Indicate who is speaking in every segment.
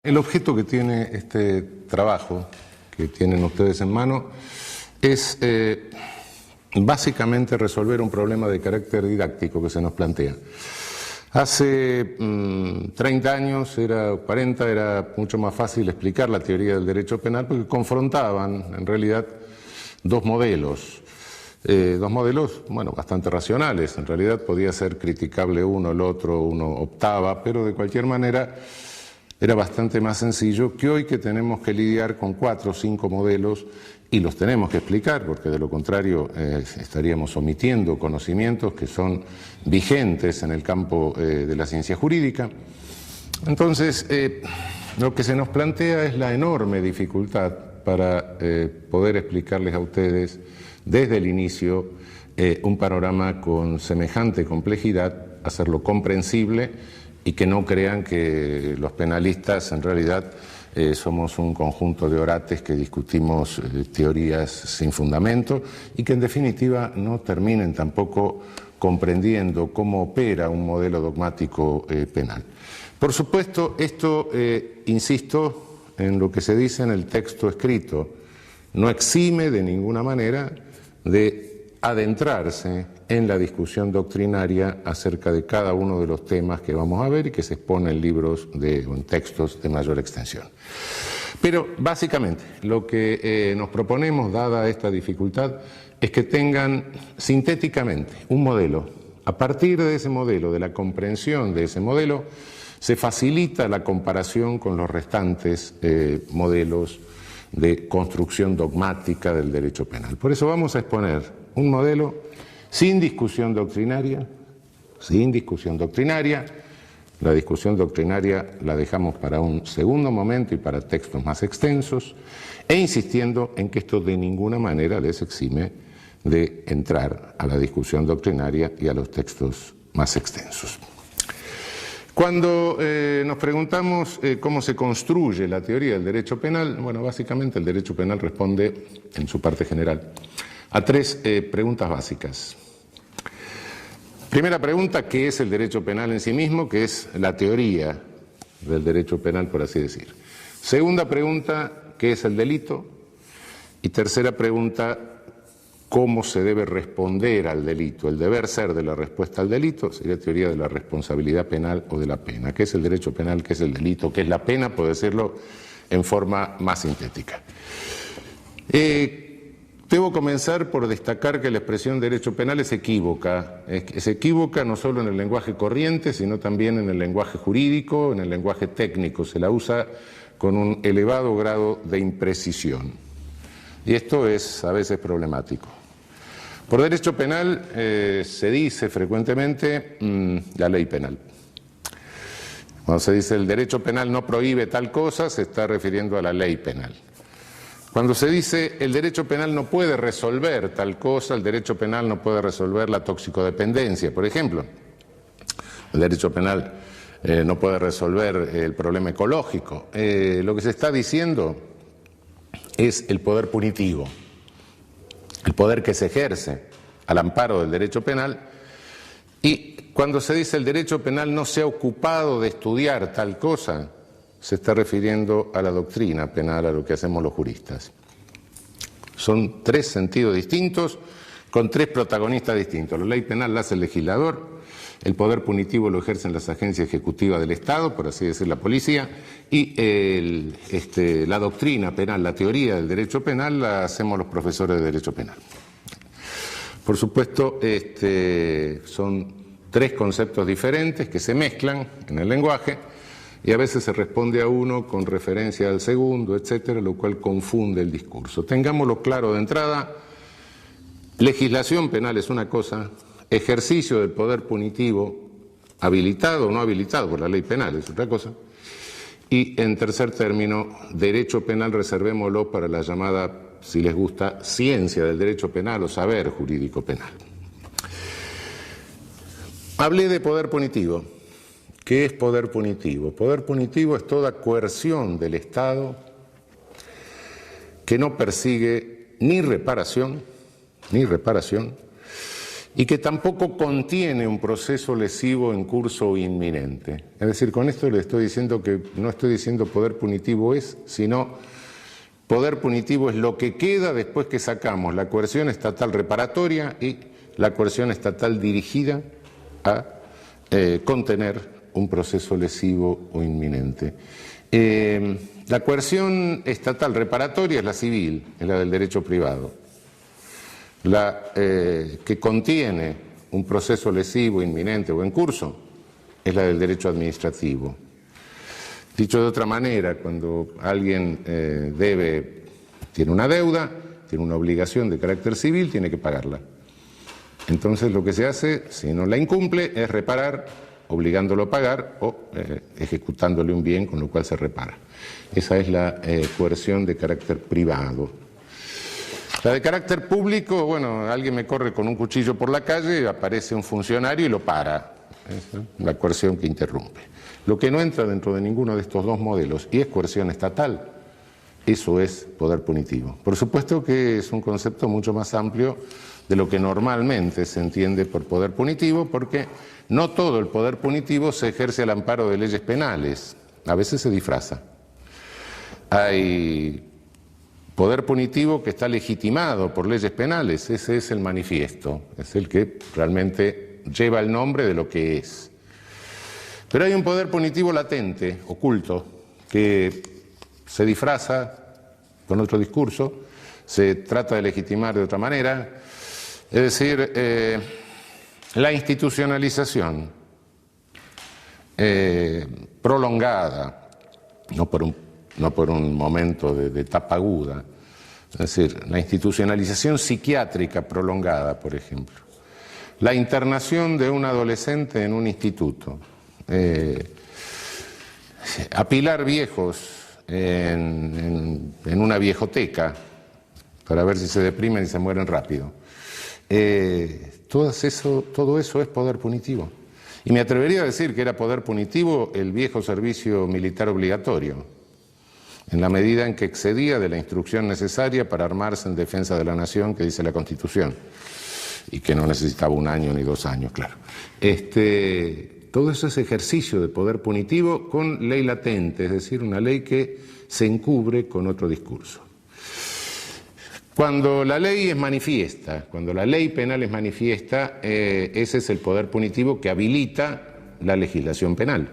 Speaker 1: El objeto que tiene este trabajo que tienen ustedes en mano es básicamente resolver un problema de carácter didáctico que se nos plantea. Hace 30 años, 40, era mucho más fácil explicar la teoría del derecho penal porque confrontaban en realidad dos modelos, bueno, bastante racionales. En realidad podía ser criticable uno, el otro, uno optaba, pero de cualquier manera era bastante más sencillo que hoy, que tenemos que lidiar con 4 o 5 modelos y los tenemos que explicar, porque de lo contrario estaríamos omitiendo conocimientos que son vigentes en el campo de la ciencia jurídica. Entonces, lo que se nos plantea es la enorme dificultad para poder explicarles a ustedes desde el inicio un panorama con semejante complejidad, hacerlo comprensible y que no crean que los penalistas en realidad somos un conjunto de orates que discutimos teorías sin fundamento y que en definitiva no terminen tampoco comprendiendo cómo opera un modelo dogmático penal. Por supuesto, esto, insisto en lo que se dice en el texto escrito, no exime de ninguna manera de adentrarse en la discusión doctrinaria acerca de cada uno de los temas que vamos a ver y que se expone en libros o en textos de mayor extensión. Pero básicamente lo que nos proponemos, dada esta dificultad, es que tengan sintéticamente un modelo. A partir de ese modelo, de la comprensión de ese modelo, se facilita la comparación con los restantes modelos de construcción dogmática del derecho penal. Por eso vamos a exponer un modelo sin discusión doctrinaria, La discusión doctrinaria la dejamos para un segundo momento y para textos más extensos, e insistiendo en que esto de ninguna manera les exime de entrar a la discusión doctrinaria y a los textos más extensos. Cuando nos preguntamos cómo se construye la teoría del derecho penal, bueno, básicamente el derecho penal responde, en su parte general, a 3 preguntas básicas. Primera pregunta, ¿qué es el derecho penal en sí mismo? ¿Qué es la teoría del derecho penal, por así decir? Segunda pregunta, ¿qué es el delito? Y tercera pregunta, ¿cómo se debe responder al delito? El deber ser de la respuesta al delito sería teoría de la responsabilidad penal o de la pena. ¿Qué es el derecho penal? ¿Qué es el delito? ¿Qué es la pena? Por decirlo en forma más sintética. Debo comenzar por destacar que la expresión derecho penal es equívoca. Es equívoca no solo en el lenguaje corriente, sino también en el lenguaje jurídico, en el lenguaje técnico. Se la usa con un elevado grado de imprecisión. Y esto es a veces problemático. Por derecho penal se dice frecuentemente la ley penal. Cuando se dice el derecho penal no prohíbe tal cosa, se está refiriendo a la ley penal. Cuando se dice el derecho penal no puede resolver tal cosa, el derecho penal no puede resolver la toxicodependencia, por ejemplo. El derecho penal no puede resolver el problema ecológico. Lo que se está diciendo es el poder punitivo, el poder que se ejerce al amparo del derecho penal. Y cuando se dice el derecho penal no se ha ocupado de estudiar tal cosa, se está refiriendo a la doctrina penal, a lo que hacemos los juristas. Son 3 sentidos distintos, con 3 protagonistas distintos. La ley penal la hace el legislador, el poder punitivo lo ejercen las agencias ejecutivas del Estado, por así decir, la policía, y la doctrina penal, la teoría del derecho penal, la hacemos los profesores de derecho penal. Por supuesto, son 3 conceptos diferentes que se mezclan en el lenguaje, y a veces se responde a uno con referencia al segundo, etcétera, lo cual confunde el discurso. Tengámoslo claro de entrada: legislación penal es una cosa, ejercicio del poder punitivo, habilitado o no habilitado por la ley penal, es otra cosa, y en tercer término, derecho penal reservémoslo para la llamada, si les gusta, ciencia del derecho penal o saber jurídico penal. Hablé de poder punitivo. ¿Qué es poder punitivo? Poder punitivo es toda coerción del Estado que no persigue ni reparación, y que tampoco contiene un proceso lesivo en curso o inminente. Es decir, con esto le estoy diciendo que no estoy diciendo poder punitivo es, sino poder punitivo es lo que queda después que sacamos la coerción estatal reparatoria y la coerción estatal dirigida a contener un proceso lesivo o inminente. La coerción estatal reparatoria es la civil, es la del derecho privado. La que contiene un proceso lesivo, inminente o en curso es la del derecho administrativo. Dicho de otra manera, cuando alguien tiene una deuda, tiene una obligación de carácter civil, tiene que pagarla. Entonces lo que se hace, si no la incumple, es reparar, obligándolo a pagar o ejecutándole un bien con lo cual se repara. Esa es la coerción de carácter privado. La de carácter público, bueno, alguien me corre con un cuchillo por la calle, aparece un funcionario y lo para. Es la coerción que interrumpe. Lo que no entra dentro de ninguno de estos dos modelos y es coerción estatal, eso es poder punitivo. Por supuesto que es un concepto mucho más amplio de lo que normalmente se entiende por poder punitivo, porque no todo el poder punitivo se ejerce al amparo de leyes penales, a veces se disfraza. Hay poder punitivo que está legitimado por leyes penales, ese es el manifiesto, es el que realmente lleva el nombre de lo que es. Pero hay un poder punitivo latente, oculto, que se disfraza con otro discurso, se trata de legitimar de otra manera, es decir, la institucionalización prolongada, no por un momento de etapa aguda, es decir, la institucionalización psiquiátrica prolongada, por ejemplo, la internación de un adolescente en un instituto, apilar viejos en una viejoteca para ver si se deprimen y se mueren rápido. Todo eso es poder punitivo. Y me atrevería a decir que era poder punitivo el viejo servicio militar obligatorio, en la medida en que excedía de la instrucción necesaria para armarse en defensa de la nación que dice la Constitución, y que no necesitaba 1 año ni 2 años, claro. Todo eso es ejercicio de poder punitivo con ley latente, es decir, una ley que se encubre con otro discurso. Cuando la ley es manifiesta, cuando la ley penal es manifiesta, ese es el poder punitivo que habilita la legislación penal.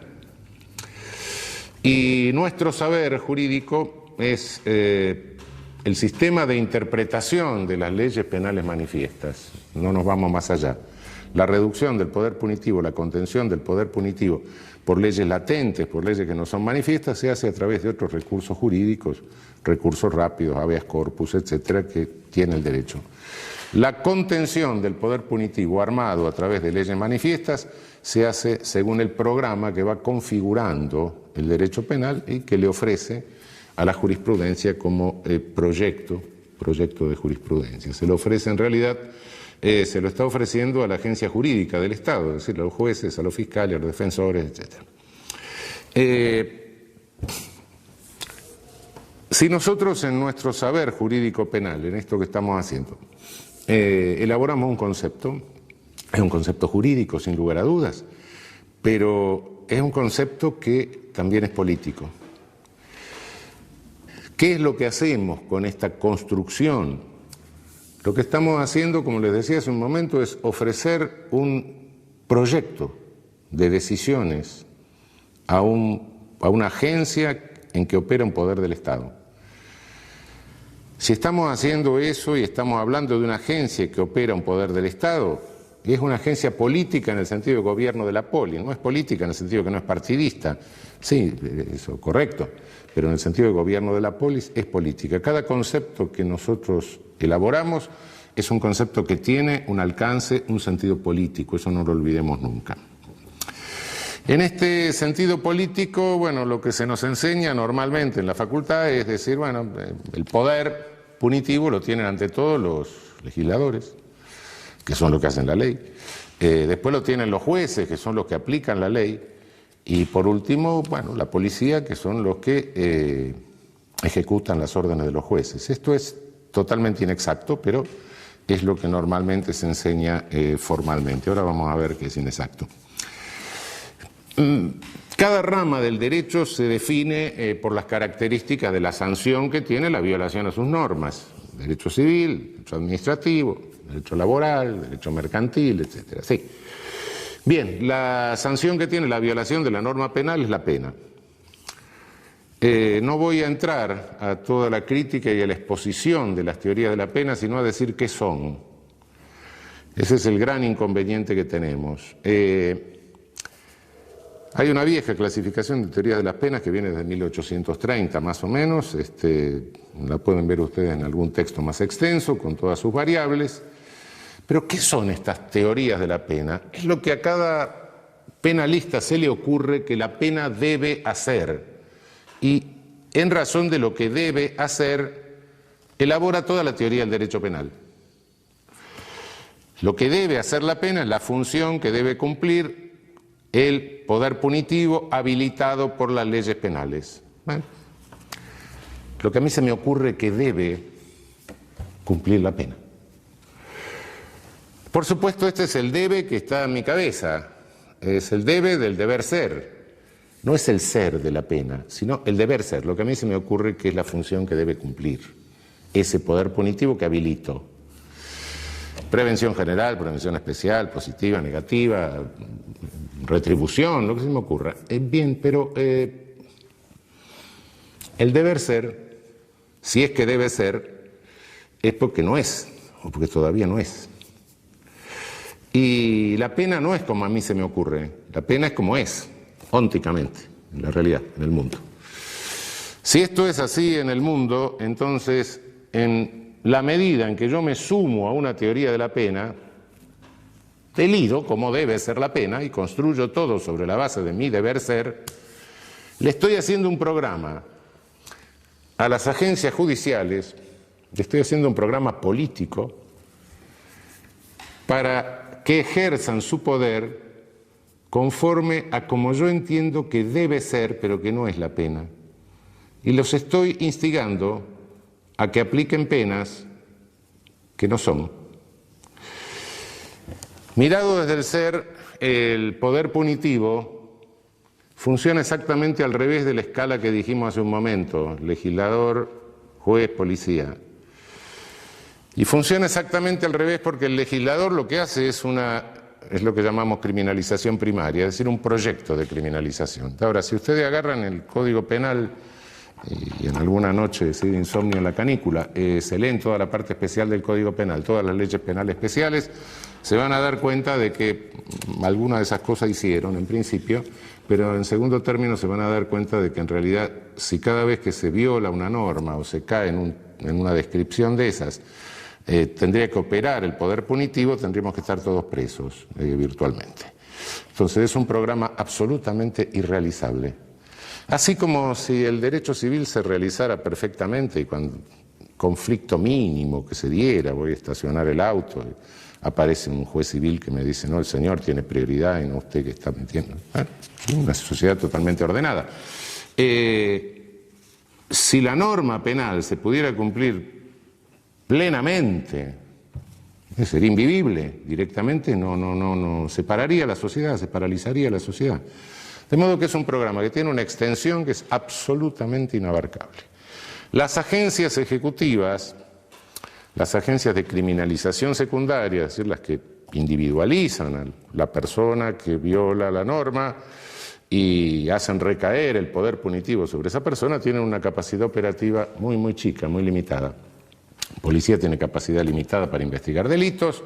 Speaker 1: Y nuestro saber jurídico es el sistema de interpretación de las leyes penales manifiestas. No nos vamos más allá. La reducción del poder punitivo, la contención del poder punitivo por leyes latentes, por leyes que no son manifiestas, se hace a través de otros recursos jurídicos, recursos rápidos, habeas corpus, etcétera, que tiene el derecho. La contención del poder punitivo armado a través de leyes manifiestas se hace según el programa que va configurando el derecho penal y que le ofrece a la jurisprudencia como proyecto de jurisprudencia. Se lo ofrece en realidad, se lo está ofreciendo a la agencia jurídica del Estado, es decir, a los jueces, a los fiscales, a los defensores, etc. Si nosotros en nuestro saber jurídico penal, en esto que estamos haciendo, elaboramos un concepto, es un concepto jurídico sin lugar a dudas, pero es un concepto que también es político. ¿Qué es lo que hacemos con esta construcción? Lo que estamos haciendo, como les decía hace un momento, es ofrecer un proyecto de decisiones a una agencia en que opera un poder del Estado. Si estamos haciendo eso y estamos hablando de una agencia que opera un poder del Estado, es una agencia política en el sentido de gobierno de la poli, no es política en el sentido que no es partidista, sí, eso correcto, pero en el sentido de gobierno de la polis es política. Cada concepto que nosotros elaboramos es un concepto que tiene un alcance, un sentido político, eso no lo olvidemos nunca. En este sentido político, bueno, lo que se nos enseña normalmente en la facultad es decir, bueno, el poder punitivo lo tienen ante todo los legisladores, que son los que hacen la ley, después lo tienen los jueces, que son los que aplican la ley, y por último, bueno, la policía, que son los que ejecutan las órdenes de los jueces. Esto es totalmente inexacto, pero es lo que normalmente se enseña formalmente. Ahora vamos a ver qué es inexacto. Cada rama del derecho se define por las características de la sanción que tiene la violación a sus normas. Derecho civil, derecho administrativo, derecho laboral, derecho mercantil, etc. Sí. Bien, la sanción que tiene la violación de la norma penal es la pena. No voy a entrar a toda la crítica y a la exposición de las teorías de la pena, sino a decir qué son. Ese es el gran inconveniente que tenemos. Hay una vieja clasificación de teorías de las penas que viene desde 1830 más o menos, la pueden ver ustedes en algún texto más extenso con todas sus variables. Pero ¿qué son estas teorías de la pena? Es lo que a cada penalista se le ocurre que la pena debe hacer. Y en razón de lo que debe hacer, elabora toda la teoría del derecho penal. Lo que debe hacer la pena es la función que debe cumplir el poder punitivo habilitado por las leyes penales. ¿Vale? Lo que a mí se me ocurre que debe cumplir la pena. Por supuesto, este es el debe que está en mi cabeza, es el debe del deber ser. No es el ser de la pena, sino el deber ser, lo que a mí se me ocurre que es la función que debe cumplir, ese poder punitivo que habilito. Prevención general, prevención especial, positiva, negativa, retribución, lo que se me ocurra. Bien, pero el deber ser, si es que debe ser, es porque no es, o porque todavía no es. Y la pena no es como a mí se me ocurre, la pena es como es. Ónticamente, en la realidad, en el mundo. Si esto es así en el mundo, entonces, en la medida en que yo me sumo a una teoría de la pena, delido como debe ser la pena y construyo todo sobre la base de mi deber ser, le estoy haciendo un programa a las agencias judiciales, le estoy haciendo un programa político para que ejerzan su poder conforme a como yo entiendo que debe ser, pero que no es la pena. Y los estoy instigando a que apliquen penas que no son. Mirado desde el ser, el poder punitivo funciona exactamente al revés de la escala que dijimos hace un momento, legislador, juez, policía. Y funciona exactamente al revés porque el legislador lo que hace es lo que llamamos criminalización primaria, es decir, un proyecto de criminalización. Ahora, si ustedes agarran el Código Penal y en alguna noche de insomnio en la canícula, se leen toda la parte especial del Código Penal, todas las leyes penales especiales, se van a dar cuenta de que algunas de esas cosas hicieron en principio, pero en segundo término se van a dar cuenta de que en realidad si cada vez que se viola una norma o se cae en una descripción de esas, tendría que operar el poder punitivo, tendríamos que estar todos presos virtualmente. Entonces es un programa absolutamente irrealizable. Así como si el derecho civil se realizara perfectamente y cuando conflicto mínimo que se diera, voy a estacionar el auto, aparece un juez civil que me dice, no, el señor tiene prioridad y no usted que está mintiendo. Una sociedad totalmente ordenada. Si la norma penal se pudiera cumplir plenamente, sería invivible, directamente no separaría la sociedad, se paralizaría la sociedad. De modo que es un programa que tiene una extensión que es absolutamente inabarcable. Las agencias ejecutivas, las agencias de criminalización secundaria, es decir, las que individualizan a la persona que viola la norma y hacen recaer el poder punitivo sobre esa persona, tienen una capacidad operativa muy chica, muy limitada. Policía tiene capacidad limitada para investigar delitos,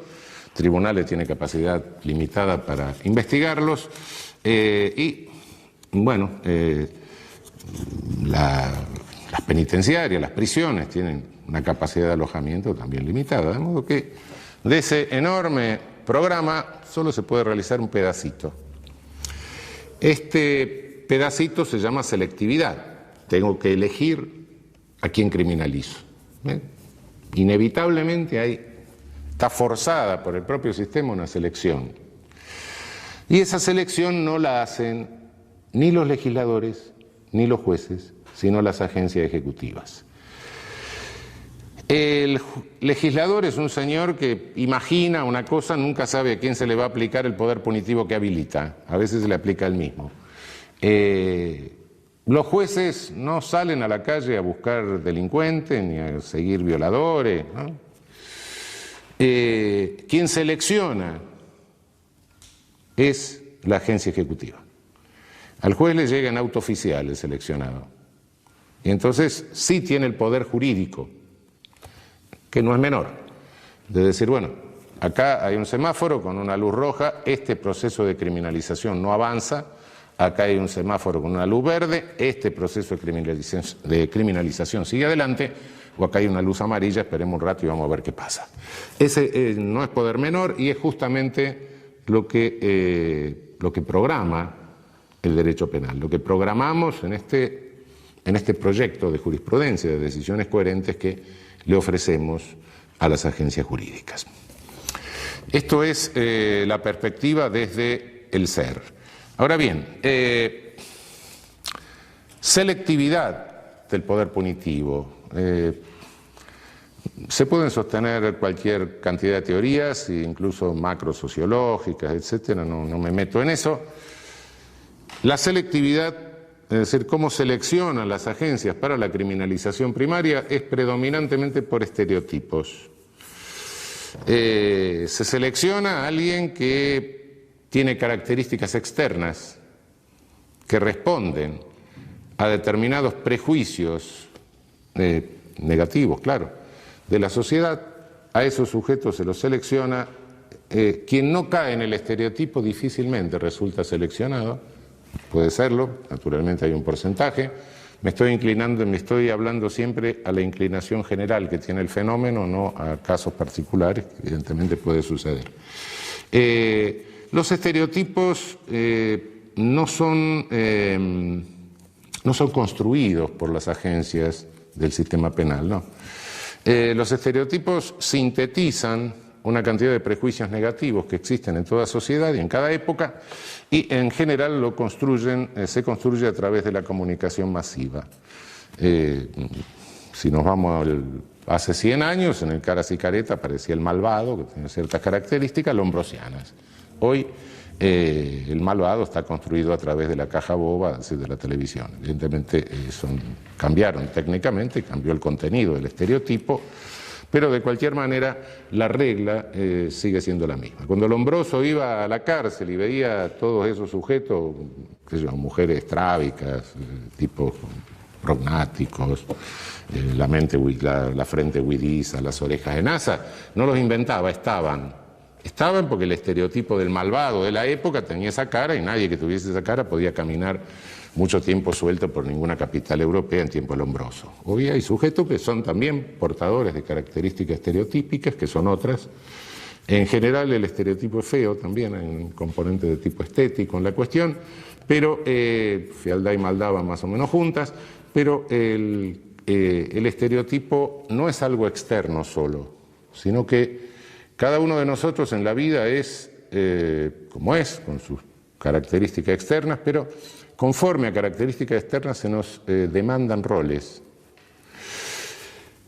Speaker 1: tribunales tienen capacidad limitada para investigarlos y, bueno, las penitenciarias, las prisiones tienen una capacidad de alojamiento también limitada, de modo que de ese enorme programa solo se puede realizar un pedacito. Este pedacito se llama selectividad. Tengo que elegir a quién criminalizo. Inevitablemente está forzada por el propio sistema una selección. Y esa selección no la hacen ni los legisladores ni los jueces, sino las agencias ejecutivas. El legislador es un señor que imagina una cosa, nunca sabe a quién se le va a aplicar el poder punitivo que habilita. A veces se le aplica el mismo. Los jueces no salen a la calle a buscar delincuentes ni a seguir violadores, ¿no? Quien selecciona es la agencia ejecutiva. Al juez le llega en auto oficial el seleccionado. Y entonces sí tiene el poder jurídico, que no es menor, de decir, bueno, acá hay un semáforo con una luz roja, este proceso de criminalización no avanza, acá hay un semáforo con una luz verde, este proceso de criminalización sigue adelante, o acá hay una luz amarilla, esperemos un rato y vamos a ver qué pasa. Ese no es poder menor y es justamente lo que programa el derecho penal, lo que programamos en este proyecto de jurisprudencia, de decisiones coherentes que le ofrecemos a las agencias jurídicas. Esto es la perspectiva desde el ser. Ahora bien, selectividad del poder punitivo. Se pueden sostener cualquier cantidad de teorías, incluso macrosociológicas, etcétera, no me meto en eso. La selectividad, es decir, cómo seleccionan las agencias para la criminalización primaria, es predominantemente por estereotipos. Se selecciona a alguien que tiene características externas, que responden a determinados prejuicios negativos, claro, de la sociedad. A esos sujetos se los selecciona. Quien no cae en el estereotipo difícilmente resulta seleccionado. Puede serlo, naturalmente hay un porcentaje. Me estoy hablando siempre a la inclinación general que tiene el fenómeno, no a casos particulares, que evidentemente puede suceder. Los estereotipos no son construidos por las agencias del sistema penal, ¿no? Los estereotipos sintetizan una cantidad de prejuicios negativos que existen en toda sociedad y en cada época, y en general se construye a través de la comunicación masiva. Si nos vamos hace 100 años, en el Caras y Careta aparecía el malvado, que tenía ciertas características lombrosianas. Hoy el malvado está construido a través de la caja boba, es decir, de la televisión. Evidentemente cambiaron técnicamente, cambió el contenido del estereotipo, pero de cualquier manera la regla sigue siendo la misma. Cuando Lombroso iba a la cárcel y veía a todos esos sujetos, mujeres estrábicas, tipos prognáticos, la frente huidiza, las orejas en asa, no los inventaba, estaban porque el estereotipo del malvado de la época tenía esa cara y nadie que tuviese esa cara podía caminar mucho tiempo suelto por ninguna capital europea en tiempo Lombroso. Hoy hay sujetos que son también portadores de características estereotípicas, que son otras. En general el estereotipo es feo, también hay un componente de tipo estético en la cuestión, pero fealdad y maldad van más o menos juntas, pero el estereotipo no es algo externo solo, sino que cada uno de nosotros en la vida es como es, con sus características externas, pero conforme a características externas se nos demandan roles.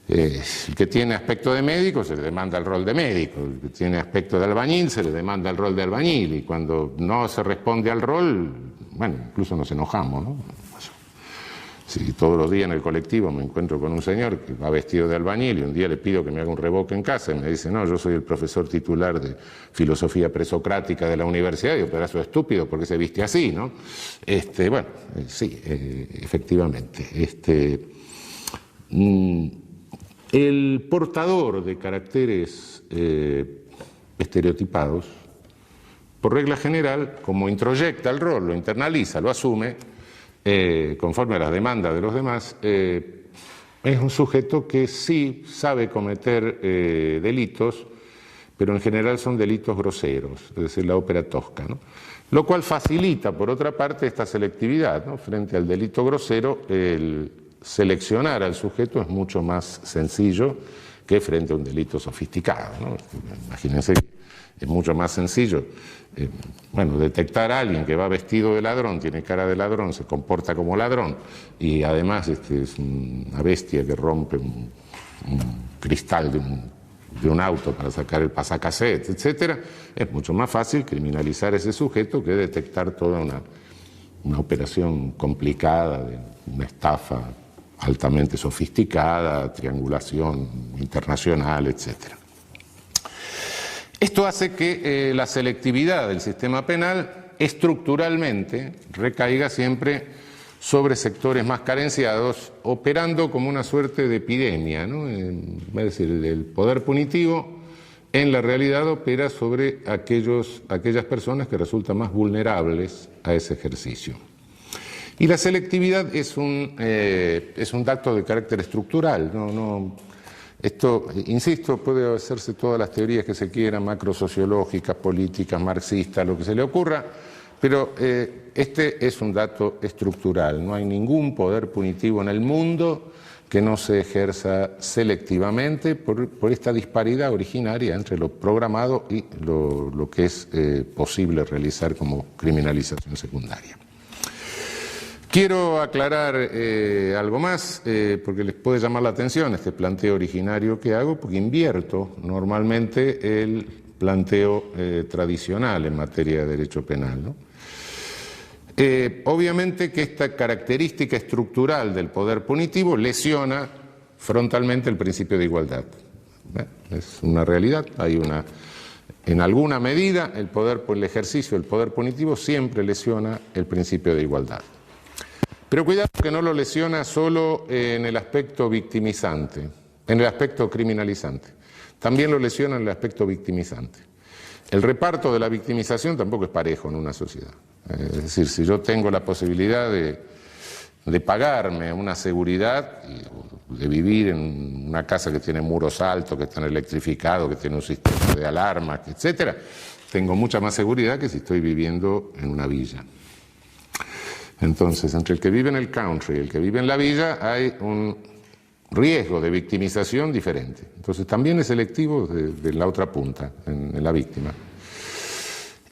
Speaker 1: El que tiene aspecto de médico se le demanda el rol de médico, el que tiene aspecto de albañil se le demanda el rol de albañil, y cuando no se responde al rol, bueno, incluso nos enojamos, ¿no? Si todos los días en el colectivo me encuentro con un señor que va vestido de albañil y un día le pido que me haga un revoque en casa y me dice, no, yo soy el profesor titular de filosofía presocrática de la universidad, y digo, pedazo estúpido, ¿por qué se viste así, no? Bueno, sí, efectivamente. El portador de caracteres estereotipados, por regla general, como introyecta el rol, lo internaliza, lo asume, conforme a las demandas de los demás, es un sujeto que sí sabe cometer delitos, pero en general son delitos groseros, es decir, la ópera tosca, ¿no? Lo cual facilita, por otra parte, esta selectividad, ¿no? Frente al delito grosero, el seleccionar al sujeto es mucho más sencillo que frente a un delito sofisticado, ¿no? Imagínense que es mucho más sencillo detectar a alguien que va vestido de ladrón, tiene cara de ladrón, se comporta como ladrón y además es una bestia que rompe un cristal de un auto para sacar el pasacassette, etcétera, es mucho más fácil criminalizar a ese sujeto que detectar toda una operación complicada, de una estafa altamente sofisticada, triangulación internacional, etcétera. Esto hace que la selectividad del sistema penal estructuralmente recaiga siempre sobre sectores más carenciados, operando como una suerte de epidemia, ¿no? Es decir, el poder punitivo en la realidad opera sobre aquellas personas que resultan más vulnerables a ese ejercicio. Y la selectividad es un dato de carácter estructural. Esto, insisto, puede hacerse todas las teorías que se quieran, macrosociológicas, políticas, marxistas, lo que se le ocurra, pero este es un dato estructural. No hay ningún poder punitivo en el mundo que no se ejerza selectivamente por esta disparidad originaria entre lo programado y lo que es posible realizar como criminalización secundaria. Quiero aclarar algo más, porque les puede llamar la atención este planteo originario que hago, porque invierto normalmente el planteo tradicional en materia de derecho penal, ¿no? Obviamente que esta característica estructural del poder punitivo lesiona frontalmente el principio de igualdad. Es una realidad, en alguna medida el ejercicio del poder punitivo siempre lesiona el principio de igualdad. Pero cuidado que no lo lesiona solo en el aspecto victimizante, en el aspecto criminalizante. También lo lesiona en el aspecto victimizante. El reparto de la victimización tampoco es parejo en una sociedad. Es decir, si yo tengo la posibilidad de pagarme una seguridad, de vivir en una casa que tiene muros altos, que están electrificados, que tiene un sistema de alarmas, etcétera, tengo mucha más seguridad que si estoy viviendo en una villa. Entonces, entre el que vive en el country y el que vive en la villa hay un riesgo de victimización diferente. Entonces, también es selectivo de la otra punta, en la víctima.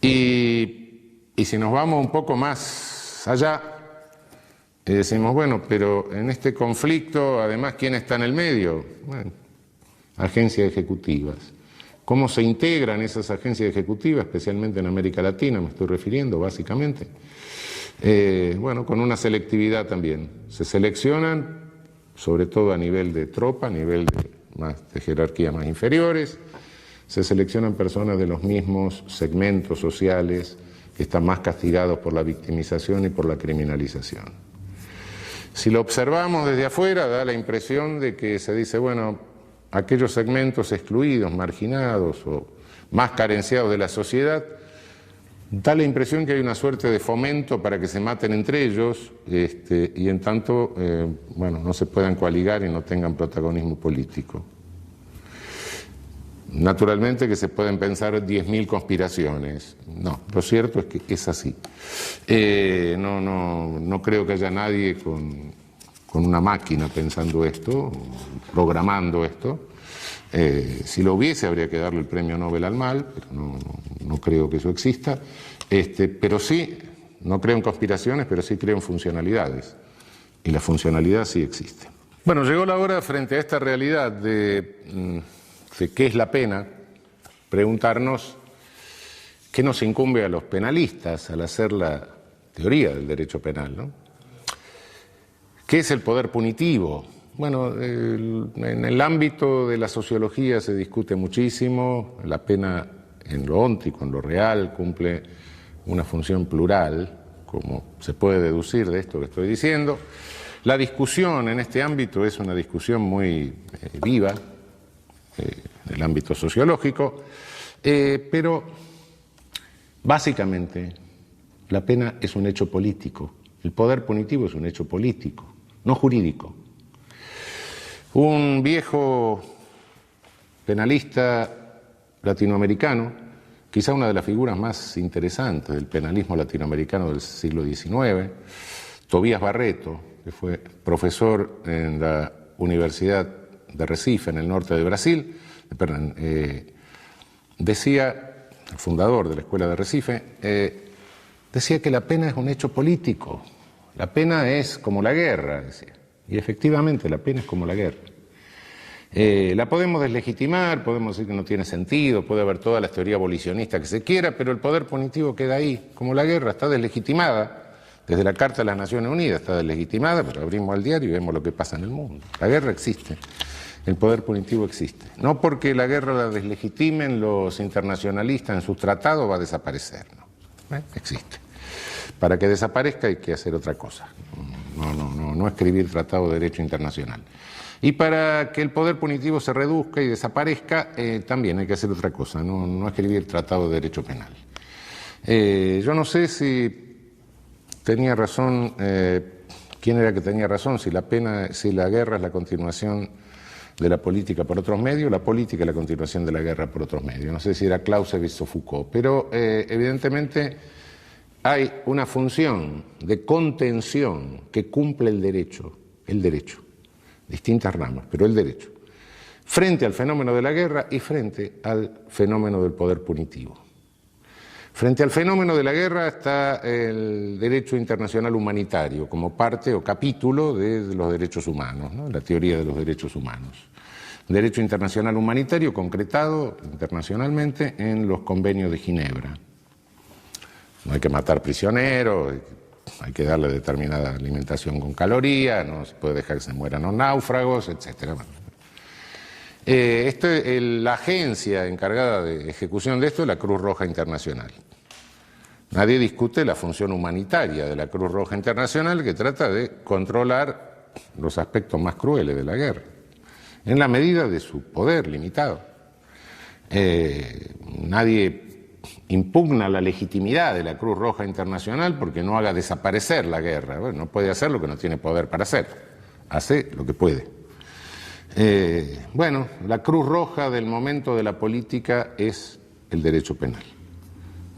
Speaker 1: Y si nos vamos un poco más allá, decimos, bueno, pero en este conflicto, además, ¿quién está en el medio? Bueno, agencias ejecutivas. ¿Cómo se integran esas agencias ejecutivas, especialmente en América Latina, me estoy refiriendo, básicamente? Bueno, con una selectividad también. Se seleccionan, sobre todo a nivel de tropa, a nivel de jerarquía más inferiores, se seleccionan personas de los mismos segmentos sociales que están más castigados por la victimización y por la criminalización. Si lo observamos desde afuera, da la impresión de que se dice, bueno, aquellos segmentos excluidos, marginados o más carenciados de la sociedad, da la impresión que hay una suerte de fomento para que se maten entre ellos y en tanto, bueno, no se puedan coaligar y no tengan protagonismo político. Naturalmente que se pueden pensar 10.000 conspiraciones. No, lo cierto es que es así. No creo que haya nadie con una máquina pensando esto, programando esto. Si lo hubiese, habría que darle el premio Nobel al mal, pero no creo que eso exista. Pero sí, no creo en conspiraciones, pero sí creo en funcionalidades. Y la funcionalidad sí existe. Bueno, llegó la hora, frente a esta realidad de qué es la pena, preguntarnos qué nos incumbe a los penalistas al hacer la teoría del derecho penal, ¿no? ¿Qué es el poder punitivo? Bueno, en el ámbito de la sociología se discute muchísimo. La pena en lo óntico, en lo real, cumple una función plural, como se puede deducir de esto que estoy diciendo. La discusión en este ámbito es una discusión muy viva, en el ámbito sociológico, pero básicamente la pena es un hecho político. El poder punitivo es un hecho político, no jurídico. Un viejo penalista latinoamericano, quizá una de las figuras más interesantes del penalismo latinoamericano del siglo XIX, Tobías Barreto, que fue profesor en la Universidad de Recife, en el norte de Brasil, decía, el fundador de la Escuela de Recife, decía que la pena es un hecho político, la pena es como la guerra, decía. Y efectivamente la pena es como la guerra. La podemos deslegitimar, podemos decir que no tiene sentido, puede haber todas las teorías abolicionistas que se quiera, pero el poder punitivo queda ahí, como la guerra está deslegitimada. Desde la Carta de las Naciones Unidas está deslegitimada, pero abrimos el diario y vemos lo que pasa en el mundo. La guerra existe, el poder punitivo existe. No porque la guerra la deslegitimen los internacionalistas en sus tratados va a desaparecer, ¿no? Existe. Para que desaparezca hay que hacer otra cosa, no escribir tratado de derecho internacional. Y para que el poder punitivo se reduzca y desaparezca, también hay que hacer otra cosa, no escribir tratado de derecho penal. Yo no sé si tenía razón, quién era que tenía razón, si la guerra es la continuación de la política por otros medios, la política es la continuación de la guerra por otros medios. No sé si era Clausewitz o Foucault, pero evidentemente hay una función de contención que cumple el derecho, distintas ramas, pero el derecho, frente al fenómeno de la guerra y frente al fenómeno del poder punitivo. Frente al fenómeno de la guerra está el derecho internacional humanitario como parte o capítulo de los derechos humanos, ¿no? La teoría de los derechos humanos. Derecho internacional humanitario concretado internacionalmente en los convenios de Ginebra. No hay que matar prisioneros, hay que darle determinada alimentación con calorías, no se puede dejar que se mueran los náufragos, etc. La agencia encargada de ejecución de esto es la Cruz Roja Internacional. Nadie discute la función humanitaria de la Cruz Roja Internacional, que trata de controlar los aspectos más crueles de la guerra, en la medida de su poder limitado. Nadie impugna la legitimidad de la Cruz Roja Internacional porque no haga desaparecer la guerra. Bueno, no puede hacer lo que no tiene poder para hacer, hace lo que puede. Bueno, la Cruz Roja del momento de la política es el derecho penal.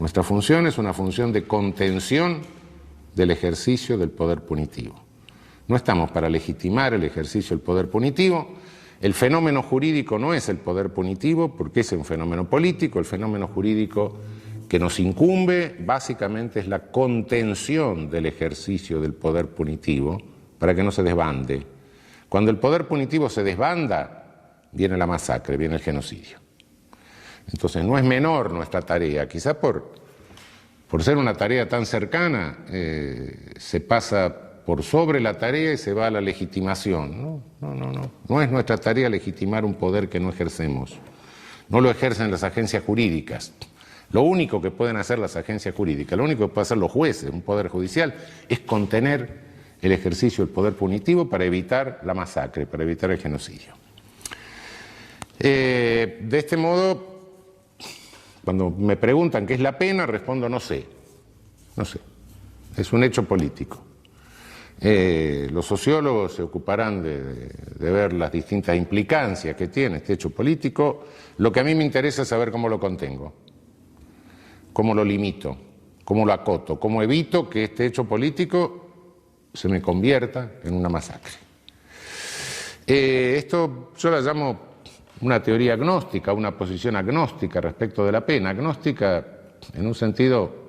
Speaker 1: Nuestra función es una función de contención del ejercicio del poder punitivo. No estamos para legitimar el ejercicio del poder punitivo. El fenómeno jurídico no es el poder punitivo porque es un fenómeno político. El fenómeno jurídico que nos incumbe básicamente es la contención del ejercicio del poder punitivo para que no se desbande. Cuando el poder punitivo se desbanda, viene la masacre, viene el genocidio. Entonces no es menor nuestra tarea, quizás por ser una tarea tan cercana se pasa por sobre la tarea y se va a la legitimación. No es nuestra tarea legitimar un poder que no ejercemos. No lo ejercen las agencias jurídicas. Lo único que pueden hacer las agencias jurídicas, lo único que pueden hacer los jueces, un poder judicial, es contener el ejercicio del poder punitivo para evitar la masacre, para evitar el genocidio. De este modo, cuando me preguntan qué es la pena, respondo no sé. No sé. Es un hecho político. Los sociólogos se ocuparán de ver las distintas implicancias que tiene este hecho político. Lo que a mí me interesa es saber cómo lo contengo, cómo lo limito, cómo lo acoto, cómo evito que este hecho político se me convierta en una masacre. Esto yo la llamo una teoría agnóstica, una posición agnóstica respecto de la pena. Agnóstica en un sentido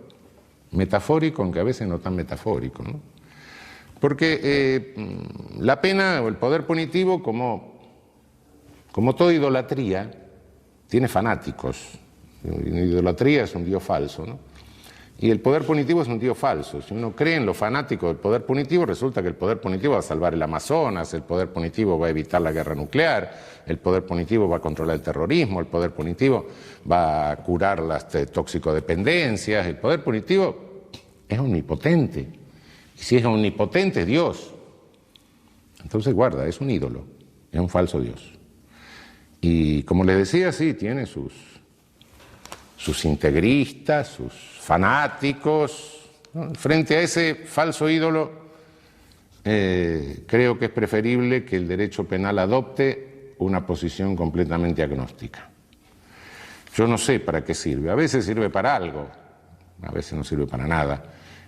Speaker 1: metafórico, aunque a veces no tan metafórico, ¿no? Porque la pena o el poder punitivo, como toda idolatría, tiene fanáticos. La idolatría es un dios falso, ¿no? Y el poder punitivo es un dios falso. Si uno cree en lo fanático del poder punitivo, resulta que el poder punitivo va a salvar el Amazonas, el poder punitivo va a evitar la guerra nuclear, el poder punitivo va a controlar el terrorismo, el poder punitivo va a curar las toxicodependencias, el poder punitivo es omnipotente. Y si es omnipotente, es Dios. Entonces, guarda, es un ídolo, es un falso Dios. Y como les decía, sí, tiene sus integristas, sus fanáticos, ¿no? Frente a ese falso ídolo, creo que es preferible que el derecho penal adopte una posición completamente agnóstica. Yo no sé para qué sirve, a veces sirve para algo, a veces no sirve para nada,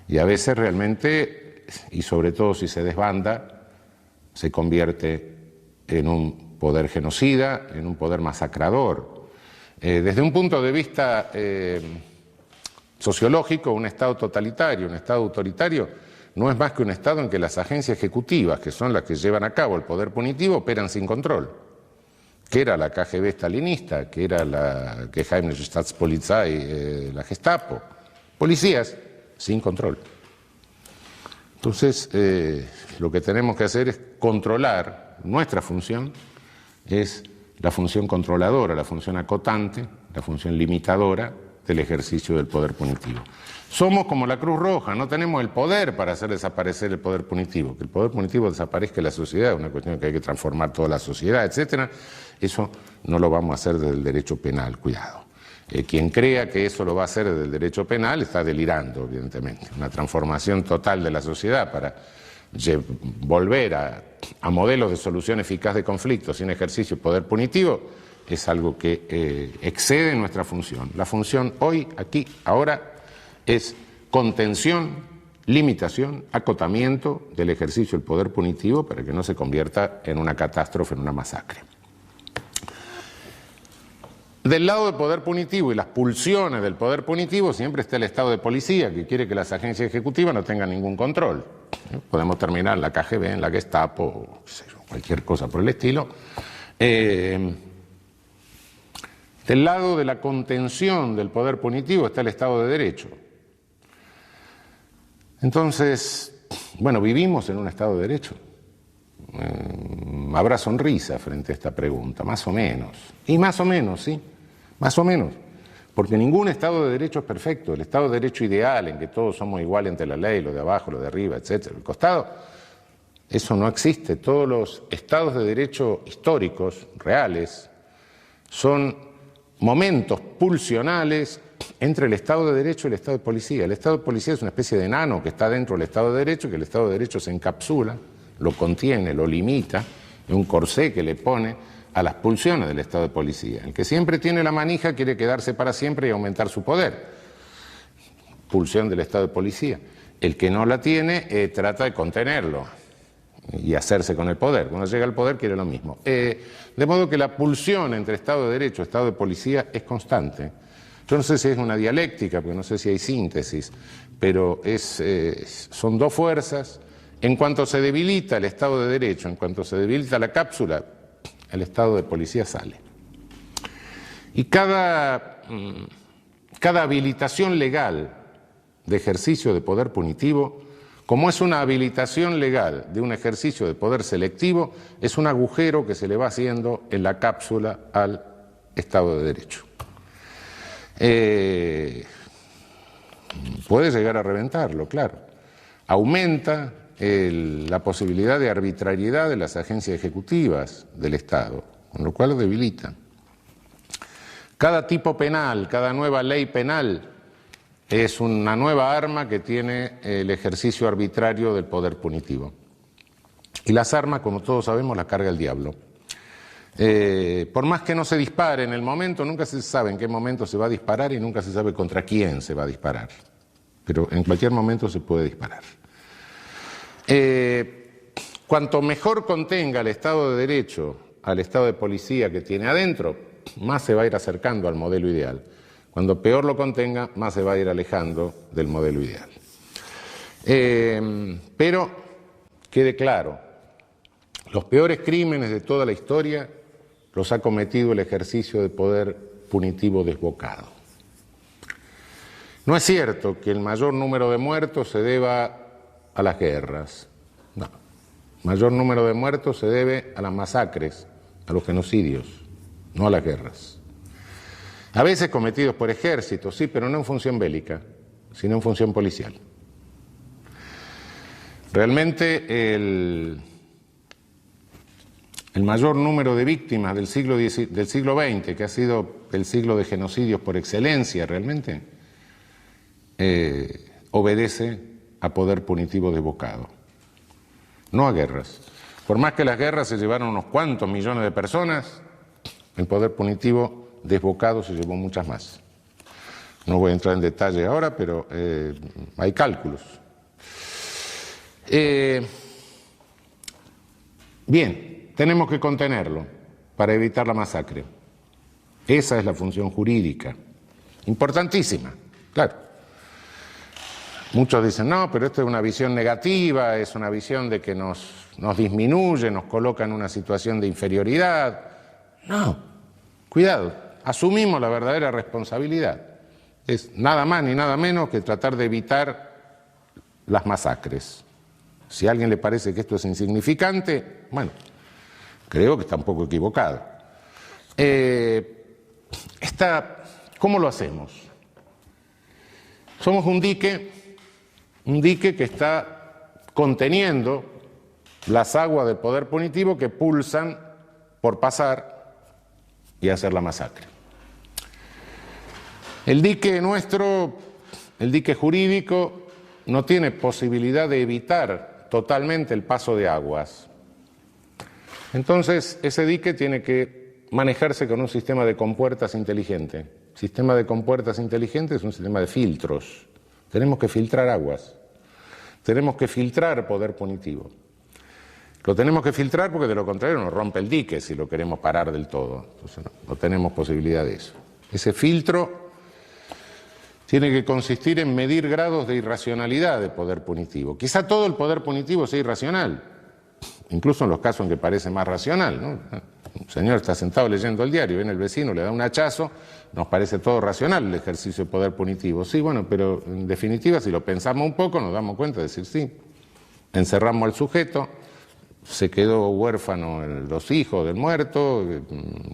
Speaker 1: y a veces realmente, y sobre todo si se desbanda, se convierte en un poder genocida, en un poder masacrador. Desde un punto de vista sociológico, un Estado totalitario, un Estado autoritario, no es más que un Estado en que las agencias ejecutivas, que son las que llevan a cabo el poder punitivo, operan sin control. que era la KGB stalinista, que era la Geheimnische Staatspolizei, la Gestapo. Policías sin control. Entonces, lo que tenemos que hacer es controlar. Nuestra función es la función controladora, la función acotante, la función limitadora del ejercicio del poder punitivo. Somos como la Cruz Roja, no tenemos el poder para hacer desaparecer el poder punitivo. Que el poder punitivo desaparezca de la sociedad es una cuestión que hay que transformar toda la sociedad, etcétera. Eso no lo vamos a hacer desde el derecho penal, cuidado. Quien crea que eso lo va a hacer desde el derecho penal está delirando, evidentemente. Una transformación total de la sociedad para volver a modelos de solución eficaz de conflictos sin ejercicio de poder punitivo es algo que excede nuestra función. La función hoy, aquí, ahora, es contención, limitación, acotamiento del ejercicio del poder punitivo para que no se convierta en una catástrofe, en una masacre. Del lado del poder punitivo y las pulsiones del poder punitivo siempre está el Estado de policía, que quiere que las agencias ejecutivas no tengan ningún control. Podemos terminar en la KGB, en la Gestapo, o cualquier cosa por el estilo. Del lado de la contención del poder punitivo está el Estado de Derecho. Entonces, bueno, vivimos en un Estado de Derecho. Habrá sonrisa frente a esta pregunta, más o menos. Y más o menos, sí, más o menos. Porque ningún Estado de Derecho es perfecto. El Estado de Derecho ideal, en que todos somos iguales ante la ley, lo de abajo, lo de arriba, etcétera, el costado, eso no existe. Todos los Estados de Derecho históricos, reales, son momentos pulsionales entre el Estado de Derecho y el Estado de Policía. El Estado de Policía es una especie de enano que está dentro del Estado de Derecho, que el Estado de Derecho se encapsula, lo contiene, lo limita, es un corsé que le pone a las pulsiones del Estado de Policía. El que siempre tiene la manija quiere quedarse para siempre y aumentar su poder. Pulsión del Estado de Policía. El que no la tiene trata de contenerlo y hacerse con el poder. Cuando llega al poder quiere lo mismo. De modo que la pulsión entre Estado de Derecho y Estado de Policía es constante. Yo no sé si es una dialéctica, porque no sé si hay síntesis, pero son dos fuerzas. En cuanto se debilita el Estado de Derecho, en cuanto se debilita la cápsula, el Estado de Policía sale. Y cada habilitación legal de ejercicio de poder punitivo, como es una habilitación legal de un ejercicio de poder selectivo, es un agujero que se le va haciendo en la cápsula al Estado de Derecho. Puede llegar a reventarlo, claro. Aumenta la posibilidad de arbitrariedad de las agencias ejecutivas del Estado, con lo cual lo debilita. Cada tipo penal, cada nueva ley penal es una nueva arma que tiene el ejercicio arbitrario del poder punitivo. Y las armas, como todos sabemos, las carga el diablo. Por más que no se dispare en el momento, nunca se sabe en qué momento se va a disparar y nunca se sabe contra quién se va a disparar. Pero en cualquier momento se puede disparar. Cuanto mejor contenga el Estado de Derecho al Estado de Policía que tiene adentro, más se va a ir acercando al modelo ideal. Cuando peor lo contenga, más se va a ir alejando del modelo ideal. Pero quede claro, los peores crímenes de toda la historia los ha cometido el ejercicio de poder punitivo desbocado. No es cierto que el mayor número de muertos se deba a las guerras. No. El mayor número de muertos se debe a las masacres, a los genocidios, no a las guerras. A veces cometidos por ejércitos, sí, pero no en función bélica, sino en función policial. Realmente el mayor número de víctimas del siglo XX, que ha sido el siglo de genocidios por excelencia realmente, obedece a poder punitivo desbocado, no a guerras. Por más que las guerras se llevaron unos cuantos millones de personas, el poder punitivo desbocado se llevó muchas más. No voy a entrar en detalle ahora, pero hay cálculos. Bien, tenemos que contenerlo para evitar la masacre. Esa es la función jurídica, importantísima, claro. Muchos dicen, no, pero esto es una visión negativa, es una visión de que nos disminuye, nos coloca en una situación de inferioridad. No, cuidado, asumimos la verdadera responsabilidad. Es nada más ni nada menos que tratar de evitar las masacres. Si a alguien le parece que esto es insignificante, bueno, creo que está un poco equivocado. ¿Cómo lo hacemos? Somos un dique que está conteniendo las aguas del poder punitivo que pulsan por pasar y hacer la masacre. El dique nuestro, el dique jurídico, no tiene posibilidad de evitar totalmente el paso de aguas. Entonces, ese dique tiene que manejarse con un sistema de compuertas inteligente. El sistema de compuertas inteligente es un sistema de filtros. Tenemos que filtrar aguas. Tenemos que filtrar poder punitivo. Lo tenemos que filtrar porque de lo contrario nos rompe el dique si lo queremos parar del todo. Entonces no tenemos posibilidad de eso. Ese filtro tiene que consistir en medir grados de irracionalidad del poder punitivo. Quizá todo el poder punitivo sea irracional, incluso en los casos en que parece más racional, ¿no? Un señor está sentado leyendo el diario, viene el vecino, le da un hachazo, nos parece todo racional el ejercicio de poder punitivo. Sí, bueno, pero en definitiva, si lo pensamos un poco, nos damos cuenta de decir sí. Encerramos al sujeto, se quedó huérfano los hijos del muerto,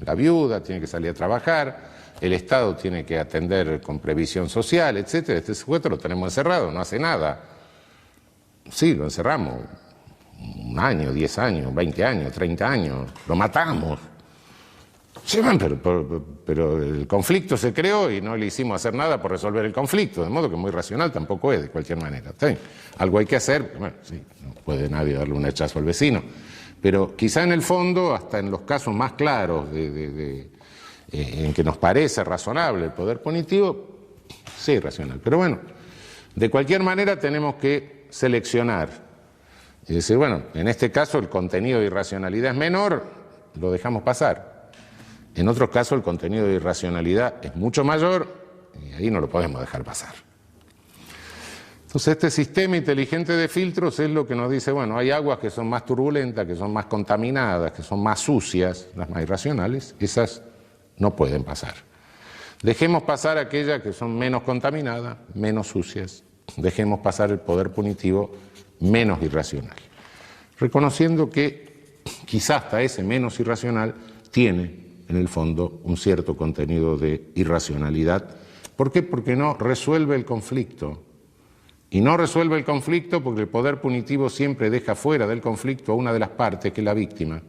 Speaker 1: la viuda tiene que salir a trabajar, el Estado tiene que atender con previsión social, etcétera. Este sujeto lo tenemos encerrado, no hace nada. Sí, lo encerramos. 1 año, 10 años, 20 años, 30 años, lo matamos. Sí, pero el conflicto se creó y no le hicimos hacer nada por resolver el conflicto, de modo que muy racional tampoco es, de cualquier manera. ¿Sí? Algo hay que hacer, bueno, sí, no puede nadie darle un hachazo al vecino, pero quizá en el fondo, hasta en los casos más claros en que nos parece razonable el poder punitivo, sí es racional. Pero bueno, de cualquier manera tenemos que seleccionar. Y decir, bueno, en este caso el contenido de irracionalidad es menor, lo dejamos pasar. En otros casos el contenido de irracionalidad es mucho mayor y ahí no lo podemos dejar pasar. Entonces este sistema inteligente de filtros es lo que nos dice, bueno, hay aguas que son más turbulentas, que son más contaminadas, que son más sucias, las más irracionales, esas no pueden pasar. Dejemos pasar aquellas que son menos contaminadas, menos sucias. Dejemos pasar el poder punitivo menos irracional, reconociendo que quizás hasta ese menos irracional tiene en el fondo un cierto contenido de irracionalidad. ¿Por qué? Porque no resuelve el conflicto. Y no resuelve el conflicto porque el poder punitivo siempre deja fuera del conflicto a una de las partes, que es la víctima.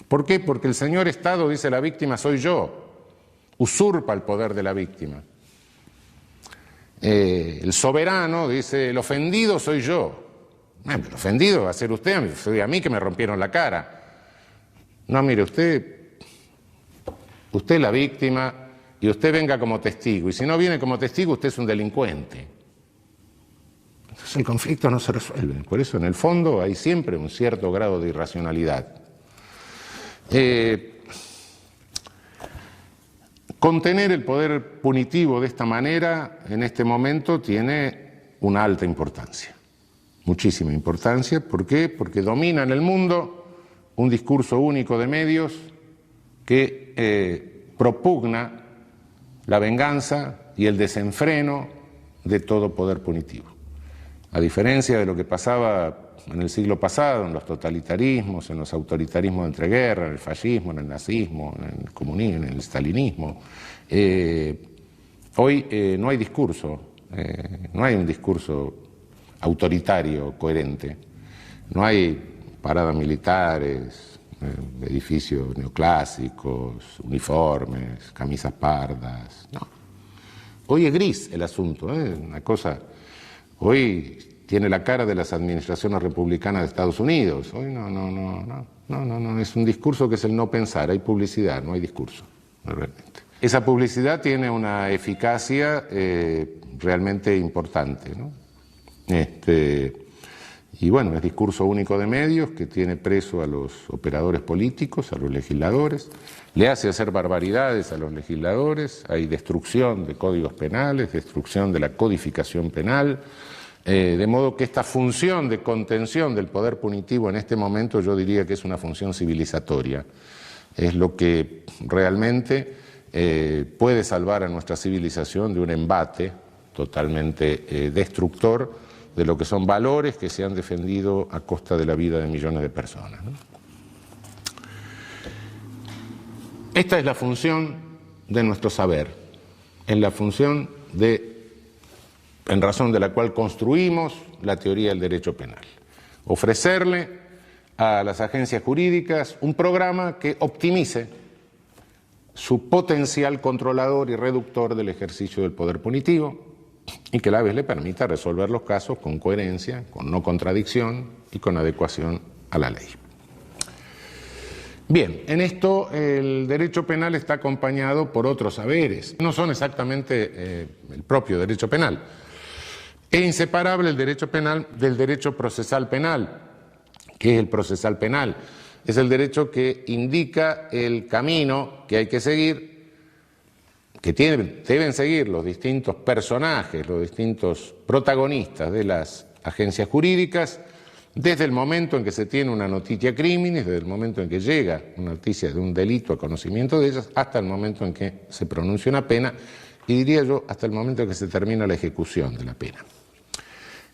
Speaker 1: ¿Por qué? Porque el señor Estado dice la víctima soy yo, usurpa el poder de la víctima. El soberano dice el ofendido soy yo. El ofendido va a ser usted, soy a mí que me rompieron la cara. No, mire, usted es la víctima y usted venga como testigo. Y si no viene como testigo, usted es un delincuente. Entonces el conflicto no se resuelve. Por eso en el fondo hay siempre un cierto grado de irracionalidad. Contener el poder punitivo de esta manera, en este momento, tiene una alta importancia. Muchísima importancia. ¿Por qué? Porque domina en el mundo un discurso único de medios que propugna la venganza y el desenfreno de todo poder punitivo. A diferencia de lo que pasaba en el siglo pasado, en los totalitarismos, en los autoritarismos de entreguerra, en el fascismo, en el nazismo, en el comunismo, en el stalinismo, hoy no hay discurso, no hay un discurso autoritario, coherente. No hay paradas militares, edificios neoclásicos, uniformes, camisas pardas, no. Hoy es gris el asunto, una cosa. Hoy tiene la cara de las administraciones republicanas de Estados Unidos. Hoy no, es un discurso que es el no pensar, hay publicidad, no hay discurso, realmente. Esa publicidad tiene una eficacia realmente importante, ¿no? Y bueno, es discurso único de medios que tiene preso a los operadores políticos, a los legisladores, le hace hacer barbaridades a los legisladores, hay destrucción de códigos penales, destrucción de la codificación penal, de modo que esta función de contención del poder punitivo en este momento yo diría que es una función civilizatoria. es lo que realmente puede salvar a nuestra civilización de un embate totalmente destructor de lo que son valores que se han defendido a costa de la vida de millones de personas, ¿no? Esta es la función de nuestro saber, es la función en razón de la cual construimos la teoría del derecho penal. Ofrecerle a las agencias jurídicas un programa que optimice su potencial controlador y reductor del ejercicio del poder punitivo y que a la vez le permita resolver los casos con coherencia, con no contradicción y con adecuación a la ley. Bien, en esto el derecho penal está acompañado por otros saberes, no son exactamente el propio derecho penal. Es inseparable el derecho penal del derecho procesal penal. ¿Qué es el procesal penal? Es el derecho que indica el camino que hay que seguir, que deben seguir los distintos personajes, los distintos protagonistas de las agencias jurídicas, desde el momento en que se tiene una noticia criminis, desde el momento en que llega una noticia de un delito a conocimiento de ellas, hasta el momento en que se pronuncia una pena, y diría yo, hasta el momento en que se termina la ejecución de la pena.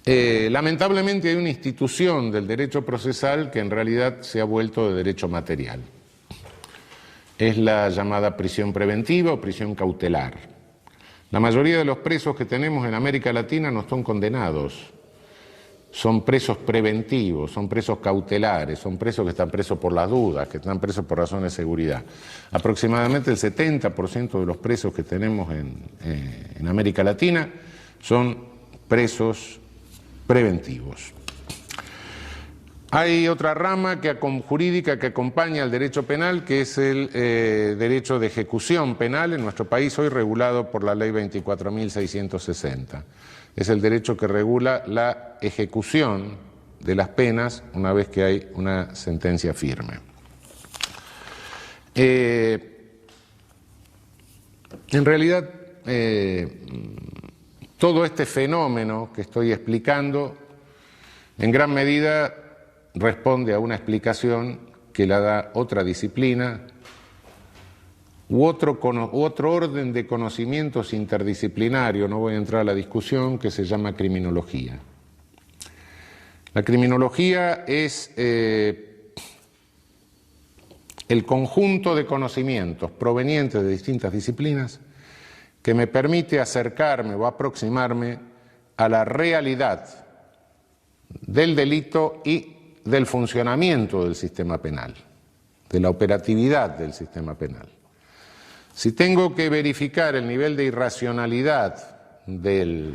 Speaker 1: Lamentablemente hay una institución del derecho procesal que en realidad se ha vuelto de derecho material. Es la llamada prisión preventiva o prisión cautelar. La mayoría de los presos que tenemos en América Latina no son condenados, son presos preventivos, son presos cautelares, son presos que están presos por las dudas, que están presos por razones de seguridad. Aproximadamente el 70% de los presos que tenemos en América Latina son presos preventivos. Hay otra rama jurídica que acompaña al derecho penal, que es el derecho de ejecución penal en nuestro país, hoy regulado por la Ley 24.660. Es el derecho que regula la ejecución de las penas una vez que hay una sentencia firme. En realidad, todo este fenómeno que estoy explicando, en gran medida responde a una explicación que la da otra disciplina u otro orden de conocimientos interdisciplinario, no voy a entrar a la discusión, que se llama criminología. La criminología es el conjunto de conocimientos provenientes de distintas disciplinas que me permite acercarme o aproximarme a la realidad del delito y del funcionamiento del sistema penal, de la operatividad del sistema penal. Si tengo que verificar el nivel de irracionalidad del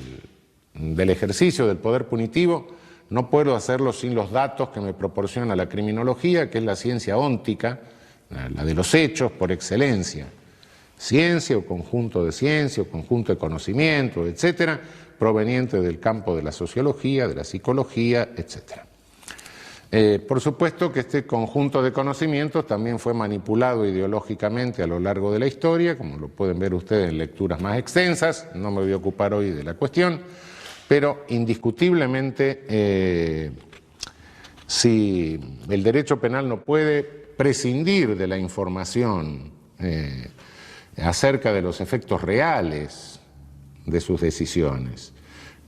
Speaker 1: ejercicio del poder punitivo, no puedo hacerlo sin los datos que me proporciona la criminología, que es la ciencia óntica, la de los hechos por excelencia. Ciencia o conjunto de conocimiento, etcétera, proveniente del campo de la sociología, de la psicología, etcétera. Por supuesto que este conjunto de conocimientos también fue manipulado ideológicamente a lo largo de la historia, como lo pueden ver ustedes en lecturas más extensas, no me voy a ocupar hoy de la cuestión, pero indiscutiblemente si el derecho penal no puede prescindir de la información acerca de los efectos reales de sus decisiones.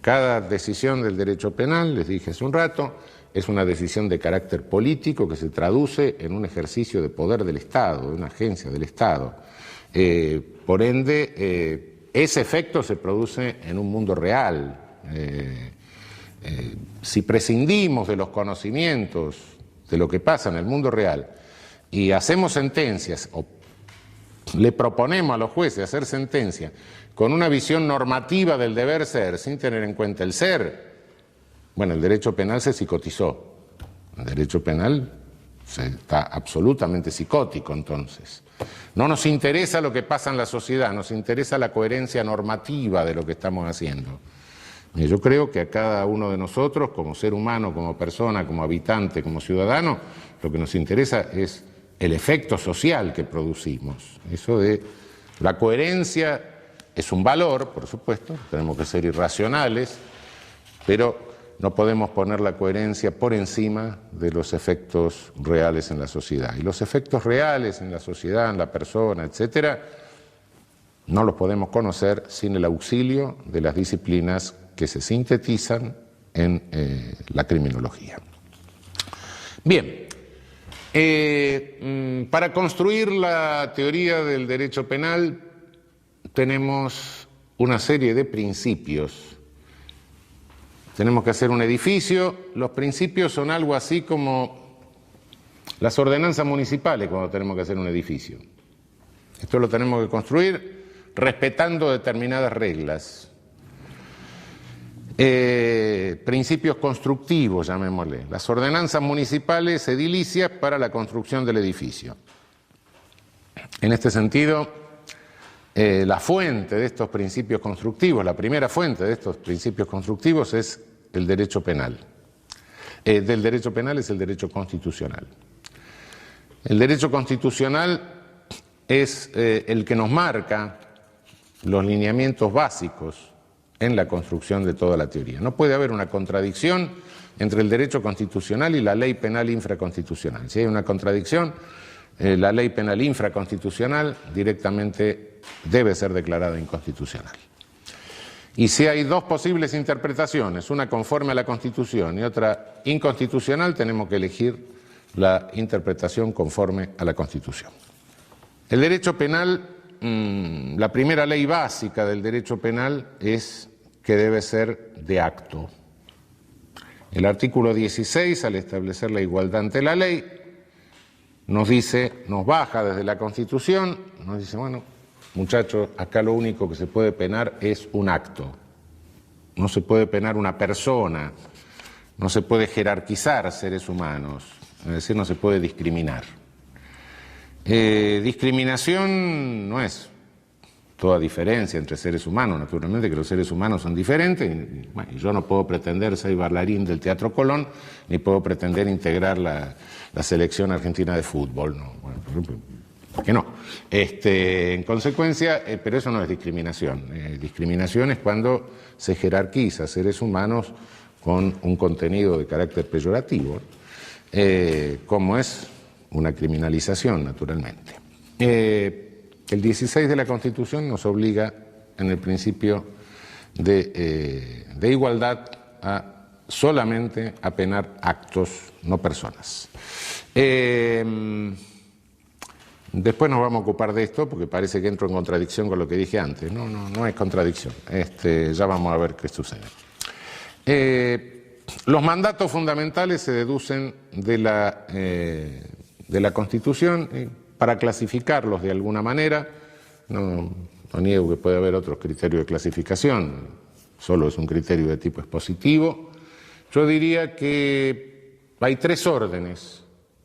Speaker 1: Cada decisión del derecho penal, les dije hace un rato, es una decisión de carácter político que se traduce en un ejercicio de poder del Estado, de una agencia del Estado. Por ende, ese efecto se produce en un mundo real. Si prescindimos de los conocimientos de lo que pasa en el mundo real y hacemos sentencias o le proponemos a los jueces hacer sentencias con una visión normativa del deber ser sin tener en cuenta el ser, bueno, el derecho penal se psicotizó. El derecho penal está absolutamente psicótico entonces. No nos interesa lo que pasa en la sociedad, nos interesa la coherencia normativa de lo que estamos haciendo. Y yo creo que a cada uno de nosotros, como ser humano, como persona, como habitante, como ciudadano, lo que nos interesa es el efecto social que producimos. Eso de la coherencia es un valor, por supuesto, tenemos que ser irracionales, pero no podemos poner la coherencia por encima de los efectos reales en la sociedad. Y los efectos reales en la sociedad, en la persona, etcétera, no los podemos conocer sin el auxilio de las disciplinas que se sintetizan en la criminología. Bien, para construir la teoría del derecho penal tenemos una serie de principios. Tenemos que hacer un edificio. Los principios son algo así como las ordenanzas municipales cuando tenemos que hacer un edificio. Esto lo tenemos que construir respetando determinadas reglas. Principios constructivos, llamémosle. Las ordenanzas municipales edilicias para la construcción del edificio. En este sentido, la fuente de estos principios constructivos, la primera fuente de estos principios constructivos es el derecho penal. Del derecho penal es el derecho constitucional. El derecho constitucional es el que nos marca los lineamientos básicos en la construcción de toda la teoría. No puede haber una contradicción entre el derecho constitucional y la ley penal infraconstitucional. Si hay una contradicción, la ley penal infraconstitucional directamente debe ser declarada inconstitucional. Y si hay dos posibles interpretaciones, una conforme a la Constitución y otra inconstitucional, tenemos que elegir la interpretación conforme a la Constitución. El derecho penal, la primera ley básica del derecho penal es que debe ser de acto. El artículo 16, al establecer la igualdad ante la ley, nos dice, nos baja desde la Constitución, nos dice, bueno, muchachos, acá lo único que se puede penar es un acto. No se puede penar una persona, no se puede jerarquizar seres humanos, es decir, no se puede discriminar. Discriminación no es toda diferencia entre seres humanos, naturalmente que los seres humanos son diferentes, y, bueno, yo no puedo pretender ser bailarín del Teatro Colón, ni puedo pretender integrar la selección argentina de fútbol, no, bueno, ¿por qué no? En consecuencia, pero eso no es discriminación. Discriminación es cuando se jerarquiza seres humanos con un contenido de carácter peyorativo, como es una criminalización, naturalmente. El 16 de la Constitución nos obliga, en el principio de igualdad, solamente a penar actos, no personas. Después nos vamos a ocupar de esto, porque parece que entro en contradicción con lo que dije antes. No es contradicción. Ya vamos a ver qué sucede. Los mandatos fundamentales se deducen de la Constitución. Para clasificarlos de alguna manera, no niego que puede haber otros criterios de clasificación, solo es un criterio de tipo expositivo. Yo diría que hay tres órdenes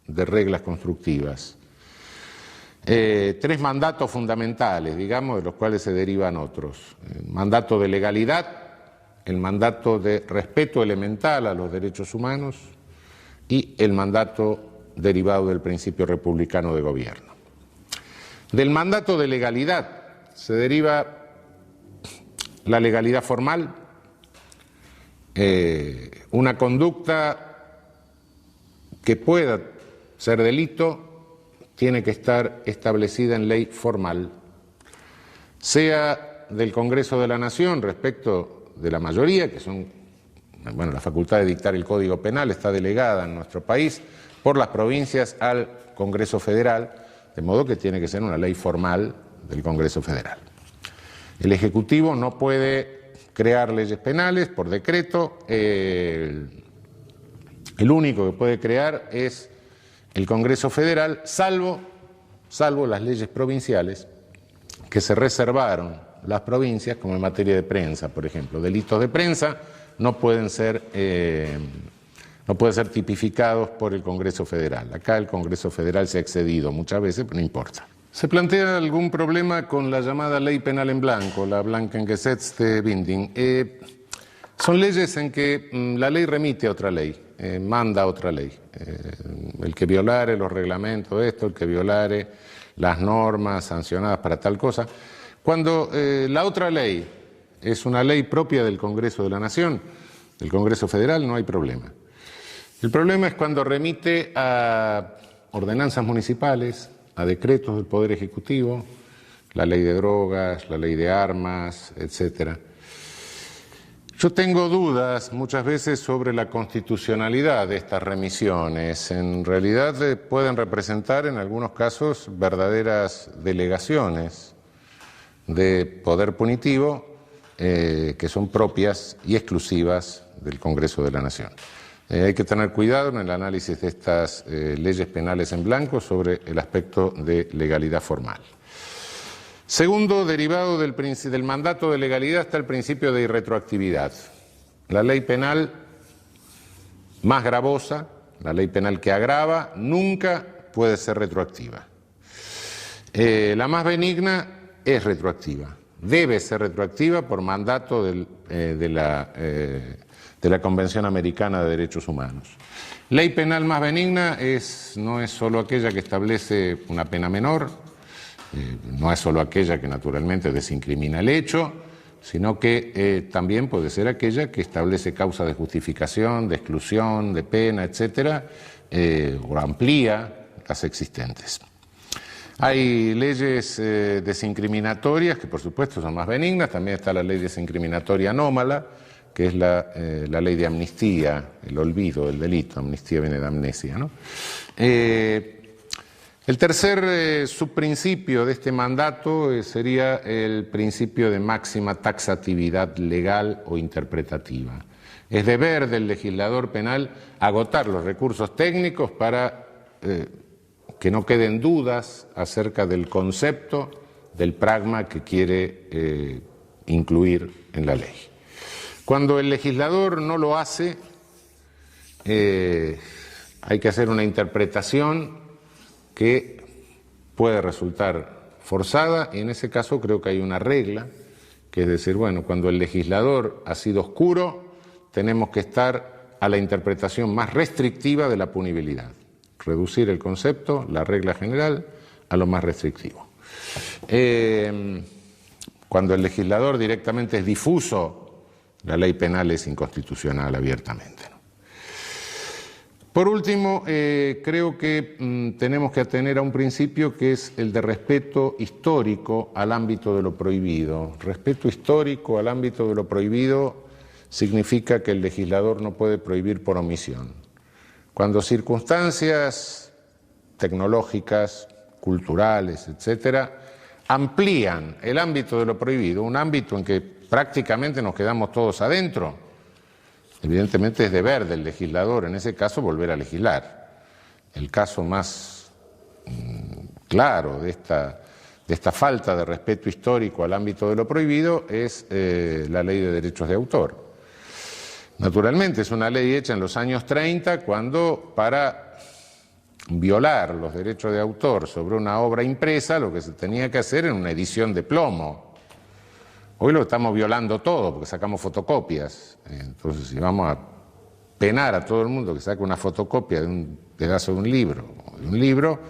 Speaker 1: de reglas constructivas, tres mandatos fundamentales, digamos, de los cuales se derivan otros. El mandato de legalidad, el mandato de respeto elemental a los derechos humanos y el mandato derivado del principio republicano de gobierno. Del mandato de legalidad se deriva la legalidad formal, una conducta que pueda ser delito tiene que estar establecida en ley formal, sea del Congreso de la Nación respecto de la mayoría, que son, bueno, la facultad de dictar el Código Penal está delegada en nuestro país por las provincias al Congreso Federal, de modo que tiene que ser una ley formal del Congreso Federal. El Ejecutivo no puede crear leyes penales por decreto, el único que puede crear es el Congreso Federal, salvo las leyes provinciales que se reservaron las provincias, como en materia de prensa, por ejemplo. Delitos de prensa no pueden ser tipificados por el Congreso Federal. Acá el Congreso Federal se ha excedido muchas veces, pero no importa. ¿Se plantea algún problema con la llamada ley penal en blanco, la Blankengesetzbindung? Son leyes en que la ley remite a otra ley, manda a otra ley. El que violare los reglamentos, el que violare las normas sancionadas para tal cosa. Cuando la otra ley es una ley propia del Congreso de la Nación, del Congreso Federal no hay problema. El problema es cuando remite a ordenanzas municipales, a decretos del Poder Ejecutivo, la ley de drogas, la ley de armas, etc. Yo tengo dudas muchas veces sobre la constitucionalidad de estas remisiones. En realidad pueden representar en algunos casos verdaderas delegaciones de poder punitivo que son propias y exclusivas del Congreso de la Nación. Hay que tener cuidado en el análisis de estas leyes penales en blanco sobre el aspecto de legalidad formal. Segundo, derivado del mandato de legalidad está el principio de irretroactividad. La ley penal más gravosa, la ley penal que agrava, nunca puede ser retroactiva. La más benigna es retroactiva, debe ser retroactiva por mandato de la Convención Americana de Derechos Humanos. Ley penal más benigna no es solo aquella que establece una pena menor, no es solo aquella que naturalmente desincrimina el hecho, sino que también puede ser aquella que establece causas de justificación, de exclusión, de pena, etcétera, o amplía las existentes. Hay leyes desincriminatorias que por supuesto son más benignas, también está la ley desincriminatoria anómala, que es la ley de amnistía, el olvido del delito, amnistía viene de amnesia, ¿no? El tercer subprincipio de este mandato sería el principio de máxima taxatividad legal o interpretativa. Es deber del legislador penal agotar los recursos técnicos para que no queden dudas acerca del concepto, del pragma que quiere incluir en la ley. Cuando el legislador no lo hace, hay que hacer una interpretación que puede resultar forzada, y en ese caso creo que hay una regla, que es decir, bueno, cuando el legislador ha sido oscuro, tenemos que estar a la interpretación más restrictiva de la punibilidad, reducir el concepto, la regla general, a lo más restrictivo. Cuando el legislador directamente es difuso, la ley penal es inconstitucional abiertamente, ¿no? Por último, creo que tenemos que atener a un principio que es el de respeto histórico al ámbito de lo prohibido. Respeto histórico al ámbito de lo prohibido significa que el legislador no puede prohibir por omisión. Cuando circunstancias tecnológicas, culturales, etcétera, amplían el ámbito de lo prohibido, un ámbito en que prácticamente nos quedamos todos adentro, evidentemente es deber del legislador en ese caso volver a legislar. El caso más claro de esta falta de respeto histórico al ámbito de lo prohibido es la Ley de Derechos de Autor. Naturalmente es una ley hecha en los años 30 cuando para violar los derechos de autor sobre una obra impresa lo que se tenía que hacer era una edición de plomo. Hoy lo estamos violando todo porque sacamos fotocopias. Entonces, si vamos a penar a todo el mundo que saque una fotocopia de un pedazo de un libro,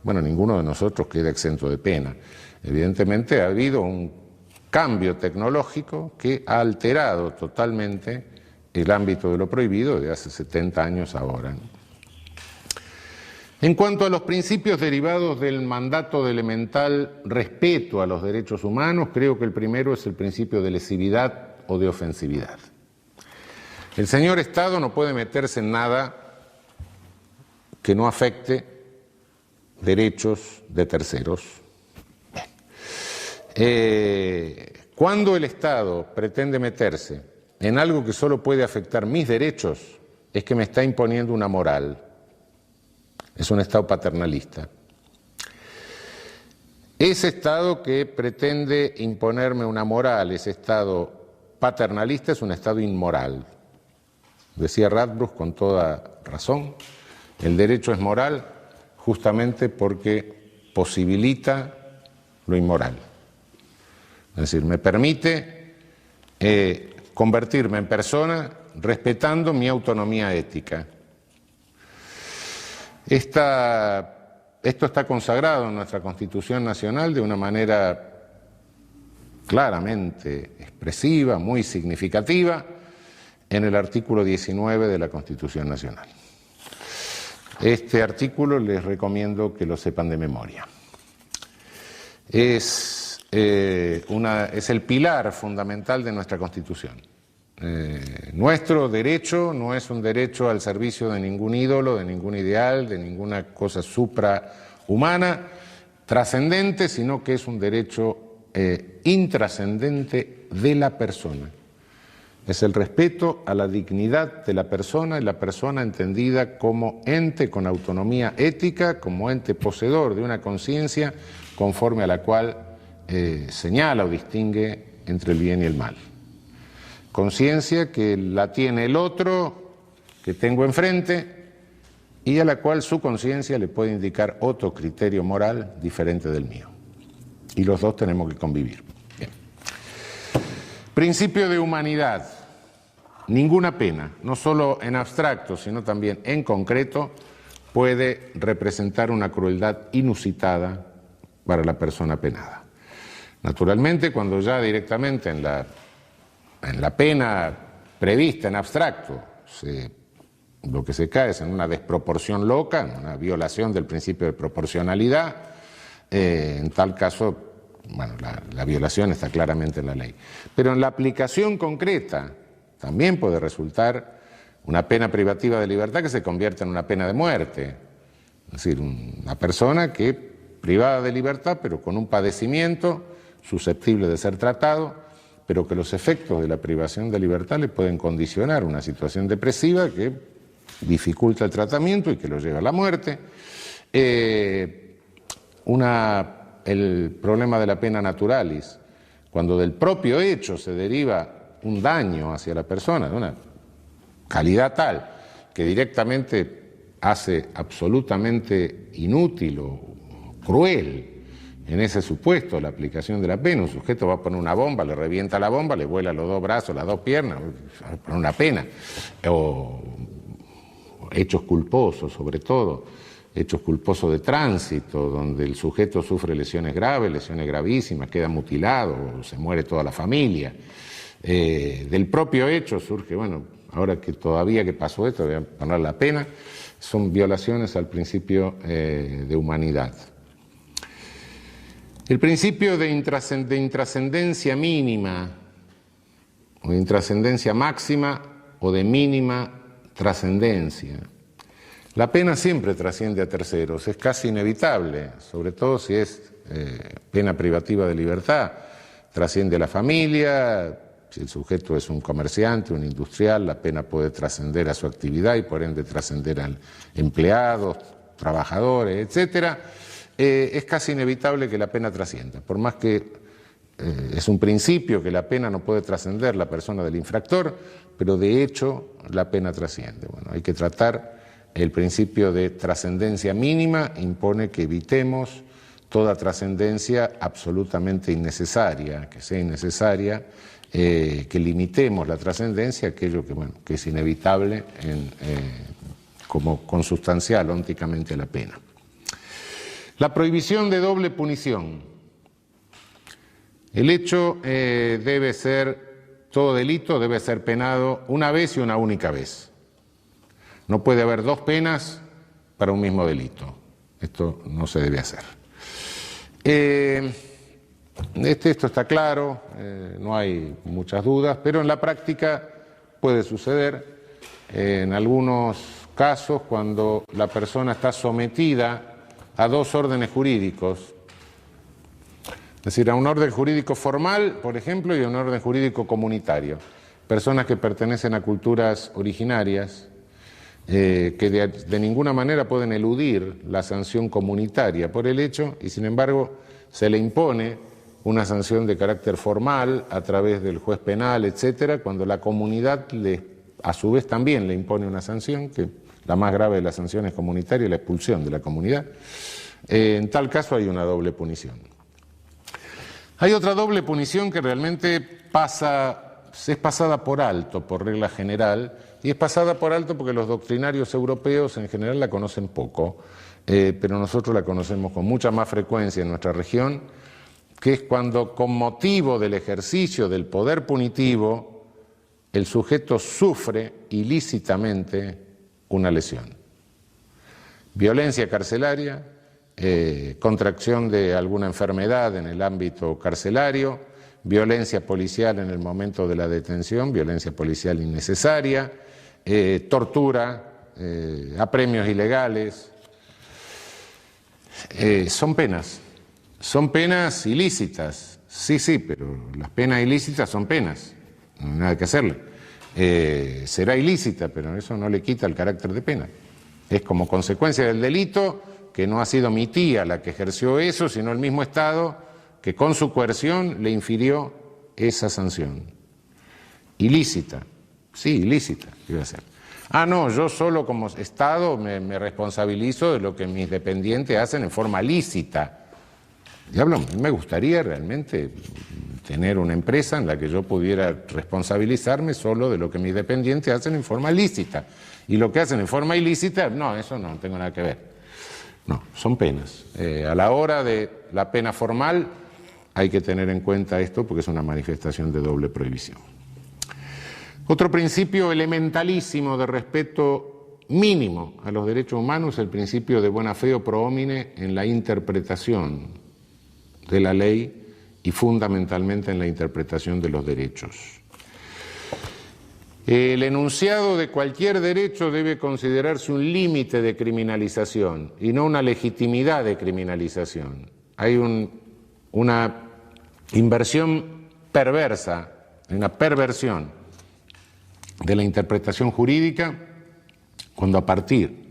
Speaker 1: bueno, ninguno de nosotros queda exento de pena. Evidentemente ha habido un cambio tecnológico que ha alterado totalmente el ámbito de lo prohibido de hace 70 años ahora. En cuanto a los principios derivados del mandato de elemental respeto a los derechos humanos, creo que el primero es el principio de lesividad o de ofensividad. El señor Estado no puede meterse en nada que no afecte derechos de terceros. Cuando el Estado pretende meterse en algo que solo puede afectar mis derechos, es que me está imponiendo una moral. Es un Estado paternalista. Ese Estado que pretende imponerme una moral, ese Estado paternalista, es un Estado inmoral. Decía Radbruch con toda razón, el derecho es moral justamente porque posibilita lo inmoral. Es decir, me permite convertirme en persona respetando mi autonomía ética. Esto está consagrado en nuestra Constitución Nacional de una manera claramente expresiva, muy significativa, en el artículo 19 de la Constitución Nacional. Este artículo les recomiendo que lo sepan de memoria. Es el pilar fundamental de nuestra Constitución. Nuestro derecho no es un derecho al servicio de ningún ídolo, de ningún ideal, de ninguna cosa suprahumana, trascendente, sino que es un derecho intrascendente de la persona. Es el respeto a la dignidad de la persona y la persona entendida como ente con autonomía ética, como ente poseedor de una conciencia conforme a la cual señala o distingue entre el bien y el mal. Conciencia que la tiene el otro, que tengo enfrente, y a la cual su conciencia le puede indicar otro criterio moral diferente del mío. Y los dos tenemos que convivir. Bien. Principio de humanidad. Ninguna pena, no solo en abstracto, sino también en concreto, puede representar una crueldad inusitada para la persona penada. Naturalmente, cuando ya directamente en la pena prevista en abstracto lo que se cae es en una desproporción loca, en una violación del principio de proporcionalidad, en tal caso, bueno, la violación está claramente en la ley. Pero en la aplicación concreta también puede resultar una pena privativa de libertad que se convierta en una pena de muerte. Es decir, una persona que, privada de libertad, pero con un padecimiento susceptible de ser tratado, pero que los efectos de la privación de libertad le pueden condicionar una situación depresiva que dificulta el tratamiento y que lo lleva a la muerte. El problema de la pena naturalis, cuando del propio hecho se deriva un daño hacia la persona de una calidad tal que directamente hace absolutamente inútil o cruel en ese supuesto la aplicación de la pena. Un sujeto va a poner una bomba, le revienta la bomba, le vuela los dos brazos, las dos piernas, va a poner una pena. O hechos culposos, sobre todo, hechos culposos de tránsito, donde el sujeto sufre lesiones graves, lesiones gravísimas, queda mutilado, se muere toda la familia. Del propio hecho surge, bueno, ahora que todavía que pasó esto, voy a poner la pena, son violaciones al principio de humanidad. El principio de intrascendencia mínima, o de intrascendencia máxima, o de mínima trascendencia. La pena siempre trasciende a terceros, es casi inevitable, sobre todo si es pena privativa de libertad, trasciende a la familia. Si el sujeto es un comerciante, un industrial, la pena puede trascender a su actividad y por ende trascender a empleados, trabajadores, etcétera. Es casi inevitable que la pena trascienda, por más que es un principio que la pena no puede trascender la persona del infractor, pero de hecho la pena trasciende. Bueno, hay que tratar el principio de trascendencia mínima, impone que evitemos toda trascendencia absolutamente innecesaria, que sea innecesaria, que limitemos la trascendencia a aquello que es inevitable como consustancial ónticamente a la pena. La prohibición de doble punición. El hecho debe ser, todo delito debe ser penado una vez y una única vez. No puede haber dos penas para un mismo delito. Esto no se debe hacer. Esto está claro, no hay muchas dudas, pero en la práctica puede suceder en algunos casos cuando la persona está sometida a dos órdenes jurídicos, es decir, a un orden jurídico formal, por ejemplo, y a un orden jurídico comunitario. Personas que pertenecen a culturas originarias, que de ninguna manera pueden eludir la sanción comunitaria por el hecho, y sin embargo se le impone una sanción de carácter formal a través del juez penal, etcétera, cuando la comunidad a su vez también le impone una sanción, que la más grave de las sanciones comunitarias es la expulsión de la comunidad. En tal caso hay una doble punición. Hay otra doble punición que realmente es pasada por alto por regla general, y es pasada por alto porque los doctrinarios europeos en general la conocen poco, pero nosotros la conocemos con mucha más frecuencia en nuestra región, que es cuando con motivo del ejercicio del poder punitivo el sujeto sufre ilícitamente una lesión. Violencia carcelaria, contracción de alguna enfermedad en el ámbito carcelario, violencia policial en el momento de la detención, violencia policial innecesaria, tortura, apremios ilegales. Son penas ilícitas, sí, pero las penas ilícitas son penas, no hay nada que hacerle. Será ilícita, pero eso no le quita el carácter de pena. Es como consecuencia del delito que no ha sido mi tía la que ejerció eso, sino el mismo Estado que con su coerción le infirió esa sanción. Ilícita, sí, ilícita, ¿qué iba a hacer? No, yo solo como Estado me responsabilizo de lo que mis dependientes hacen en forma lícita. Diablo, me gustaría realmente tener una empresa en la que yo pudiera responsabilizarme solo de lo que mis dependientes hacen en forma lícita. Y lo que hacen en forma ilícita, no, eso no tengo nada que ver. No, son penas. A la hora de la pena formal hay que tener en cuenta esto porque es una manifestación de doble prohibición. Otro principio elementalísimo de respeto mínimo a los derechos humanos es el principio de buena fe o pro homine en la interpretación de la ley y fundamentalmente en la interpretación de los derechos. El enunciado de cualquier derecho debe considerarse un límite de criminalización y no una legitimidad de criminalización. Hay una inversión perversa, una perversión de la interpretación jurídica cuando a partir,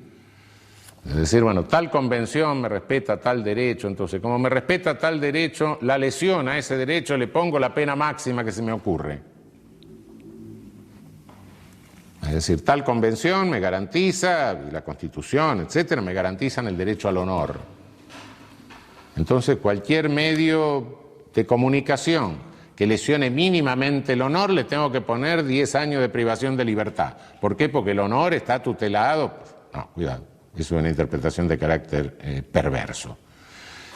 Speaker 1: es decir, bueno, tal convención me respeta tal derecho, entonces como me respeta tal derecho, la lesión a ese derecho le pongo la pena máxima que se me ocurre. Es decir, tal convención me garantiza, y la Constitución, etcétera, me garantizan el derecho al honor. Entonces cualquier medio de comunicación que lesione mínimamente el honor, le tengo que poner 10 años de privación de libertad. ¿Por qué? Porque el honor está tutelado. No, cuidado, eso es una interpretación de carácter perverso.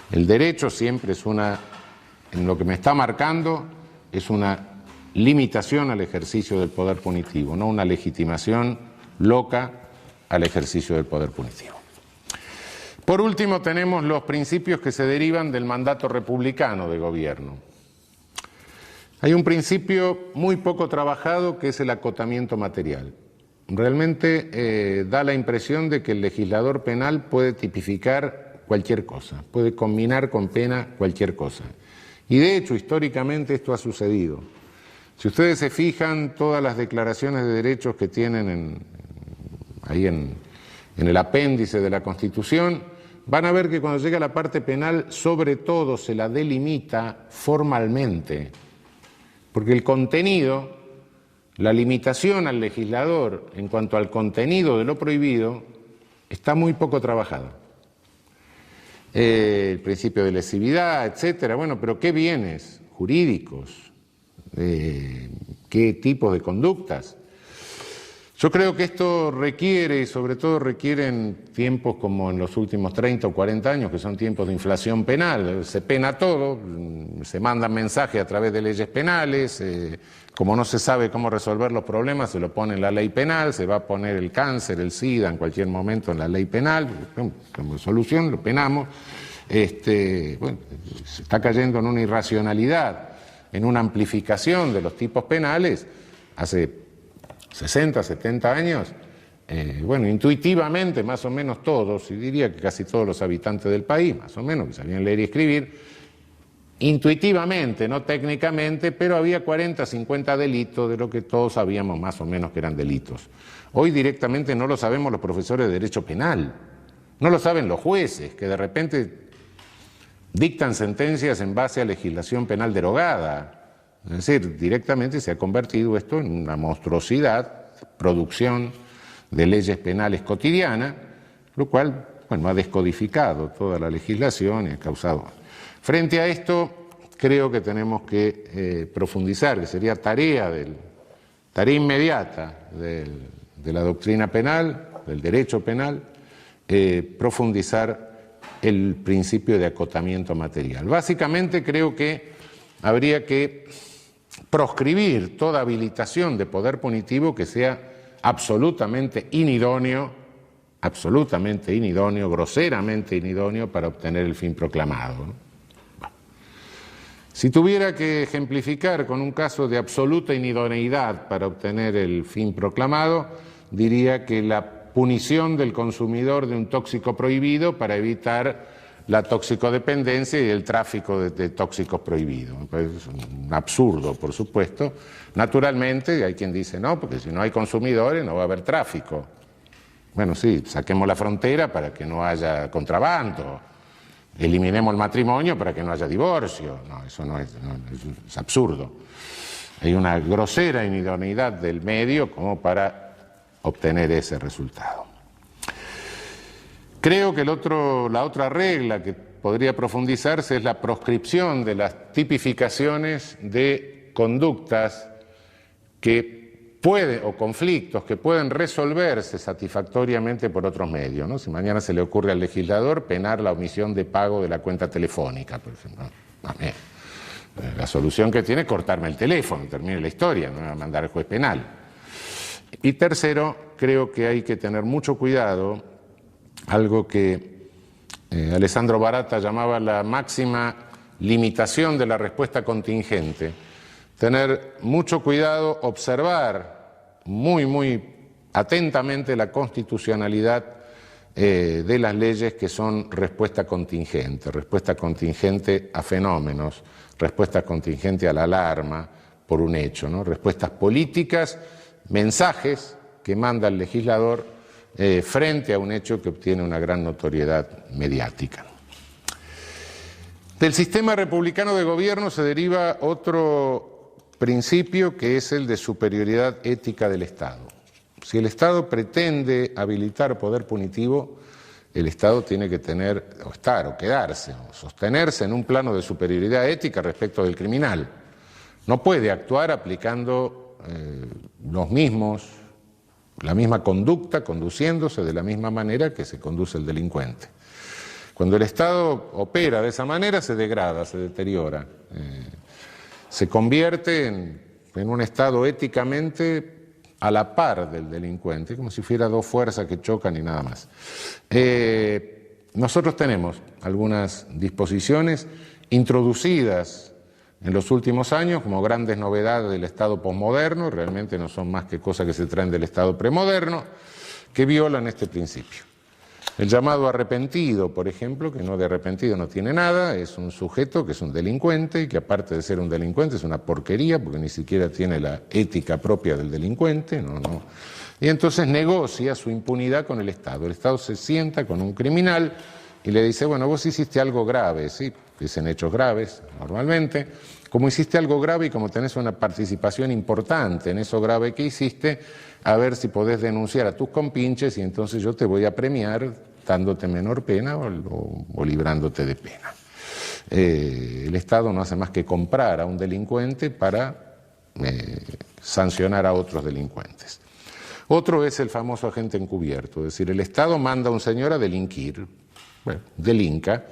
Speaker 1: El derecho siempre es en lo que me está marcando, es una limitación al ejercicio del poder punitivo, no una legitimación loca al ejercicio del poder punitivo. Por último, tenemos los principios que se derivan del mandato republicano de gobierno. Hay un principio muy poco trabajado que es el acotamiento material. Realmente da la impresión de que el legislador penal puede tipificar cualquier cosa, puede combinar con pena cualquier cosa. Y de hecho, históricamente esto ha sucedido. Si ustedes se fijan, todas las declaraciones de derechos que tienen ahí en el apéndice de la Constitución, van a ver que cuando llega la parte penal, sobre todo se la delimita formalmente. Porque el contenido, la limitación al legislador en cuanto al contenido de lo prohibido, está muy poco trabajada. El principio de lesividad, etcétera. Bueno, pero ¿qué bienes jurídicos? ¿Qué tipos de conductas? Yo creo que esto requiere, y sobre todo requiere en tiempos como en los últimos 30 o 40 años, que son tiempos de inflación penal, se pena todo, se mandan mensajes a través de leyes penales, como no se sabe cómo resolver los problemas, se lo pone en la ley penal, se va a poner el cáncer, el SIDA en cualquier momento en la ley penal, como solución, lo penamos. Bueno, se está cayendo en una irracionalidad, en una amplificación de los tipos penales. Hace 60, 70 años, bueno, intuitivamente más o menos todos, y diría que casi todos los habitantes del país, más o menos, que sabían leer y escribir, intuitivamente, no técnicamente, pero había 40, 50 delitos de lo que todos sabíamos más o menos que eran delitos. Hoy directamente no lo sabemos los profesores de Derecho Penal, no lo saben los jueces, que de repente dictan sentencias en base a legislación penal derogada. Es decir, directamente se ha convertido esto en una monstruosidad, producción de leyes penales cotidiana, lo cual, bueno, ha descodificado toda la legislación y ha causado. Frente a esto, creo que tenemos que profundizar, que sería tarea inmediata de la doctrina penal, del derecho penal, profundizar el principio de acotamiento material. Básicamente creo que habría que proscribir toda habilitación de poder punitivo que sea absolutamente inidóneo, groseramente inidóneo para obtener el fin proclamado, ¿no? Si tuviera que ejemplificar con un caso de absoluta inidoneidad para obtener el fin proclamado, diría que la punición del consumidor de un tóxico prohibido para evitar la toxicodependencia y el tráfico de tóxicos prohibidos. Es un absurdo, por supuesto. Naturalmente, hay quien dice, no, porque si no hay consumidores no va a haber tráfico. Bueno, sí, saquemos la frontera para que no haya contrabando. Eliminemos el matrimonio para que no haya divorcio. No, eso no es absurdo. Hay una grosera inidoneidad del medio como para obtener ese resultado. Creo que la otra regla que podría profundizarse es la proscripción de las tipificaciones de conductas o conflictos que pueden resolverse satisfactoriamente por otros medios, ¿no? Si mañana se le ocurre al legislador penar la omisión de pago de la cuenta telefónica, por ejemplo, la solución que tiene es cortarme el teléfono, termine la historia, no me va a mandar al juez penal. Y tercero, creo que hay que tener mucho cuidado, algo que Alessandro Baratta llamaba la máxima limitación de la respuesta contingente. Tener mucho cuidado, observar muy atentamente la constitucionalidad de las leyes que son respuesta contingente a fenómenos, respuesta contingente a la alarma por un hecho, ¿no? Respuestas políticas, mensajes que manda el legislador frente a un hecho que obtiene una gran notoriedad mediática. Del sistema republicano de gobierno se deriva otro principio que es el de superioridad ética del Estado. Si el Estado pretende habilitar poder punitivo, el Estado tiene que tener, o quedarse, o sostenerse en un plano de superioridad ética respecto del criminal. No puede actuar aplicando la misma conducta, conduciéndose de la misma manera que se conduce el delincuente. Cuando el Estado opera de esa manera, se degrada, se deteriora. Se convierte en un Estado éticamente a la par del delincuente, como si fuera dos fuerzas que chocan y nada más. Nosotros tenemos algunas disposiciones introducidas en los últimos años como grandes novedades del Estado posmoderno, realmente no son más que cosas que se traen del Estado premoderno, que violan este principio. El llamado arrepentido, por ejemplo, que no de arrepentido no tiene nada, es un sujeto que es un delincuente y que aparte de ser un delincuente es una porquería porque ni siquiera tiene la ética propia del delincuente, no. Y entonces negocia su impunidad con el Estado. El Estado se sienta con un criminal y le dice, bueno, vos hiciste algo grave, ¿sí? Dicen hechos graves normalmente. Como hiciste algo grave y como tenés una participación importante en eso grave que hiciste, a ver si podés denunciar a tus compinches y entonces yo te voy a premiar dándote menor pena o librándote de pena. El Estado no hace más que comprar a un delincuente para sancionar a otros delincuentes. Otro es el famoso agente encubierto, es decir, el Estado manda a un señor a delinquir, bueno, delinca,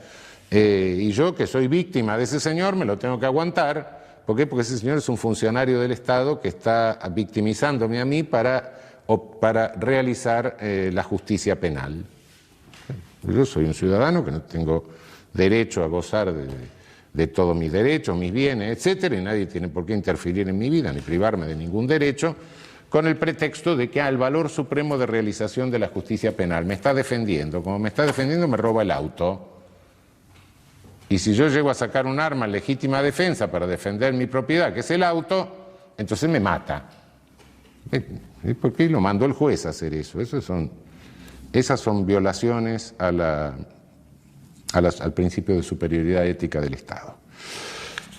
Speaker 1: y yo que soy víctima de ese señor me lo tengo que aguantar. ¿Por qué? Porque ese señor es un funcionario del Estado que está victimizándome a mí para realizar la justicia penal. Yo soy un ciudadano que no tengo derecho a gozar de todos mis derechos, mis bienes, etcétera, y nadie tiene por qué interferir en mi vida ni privarme de ningún derecho, con el pretexto de que el valor supremo de realización de la justicia penal me está defendiendo. Como me está defendiendo, me roba el auto. Y si yo llego a sacar un arma en legítima defensa para defender mi propiedad, que es el auto, entonces me mata. ¿Por qué lo mandó el juez a hacer eso? Esas son violaciones al principio de superioridad ética del Estado.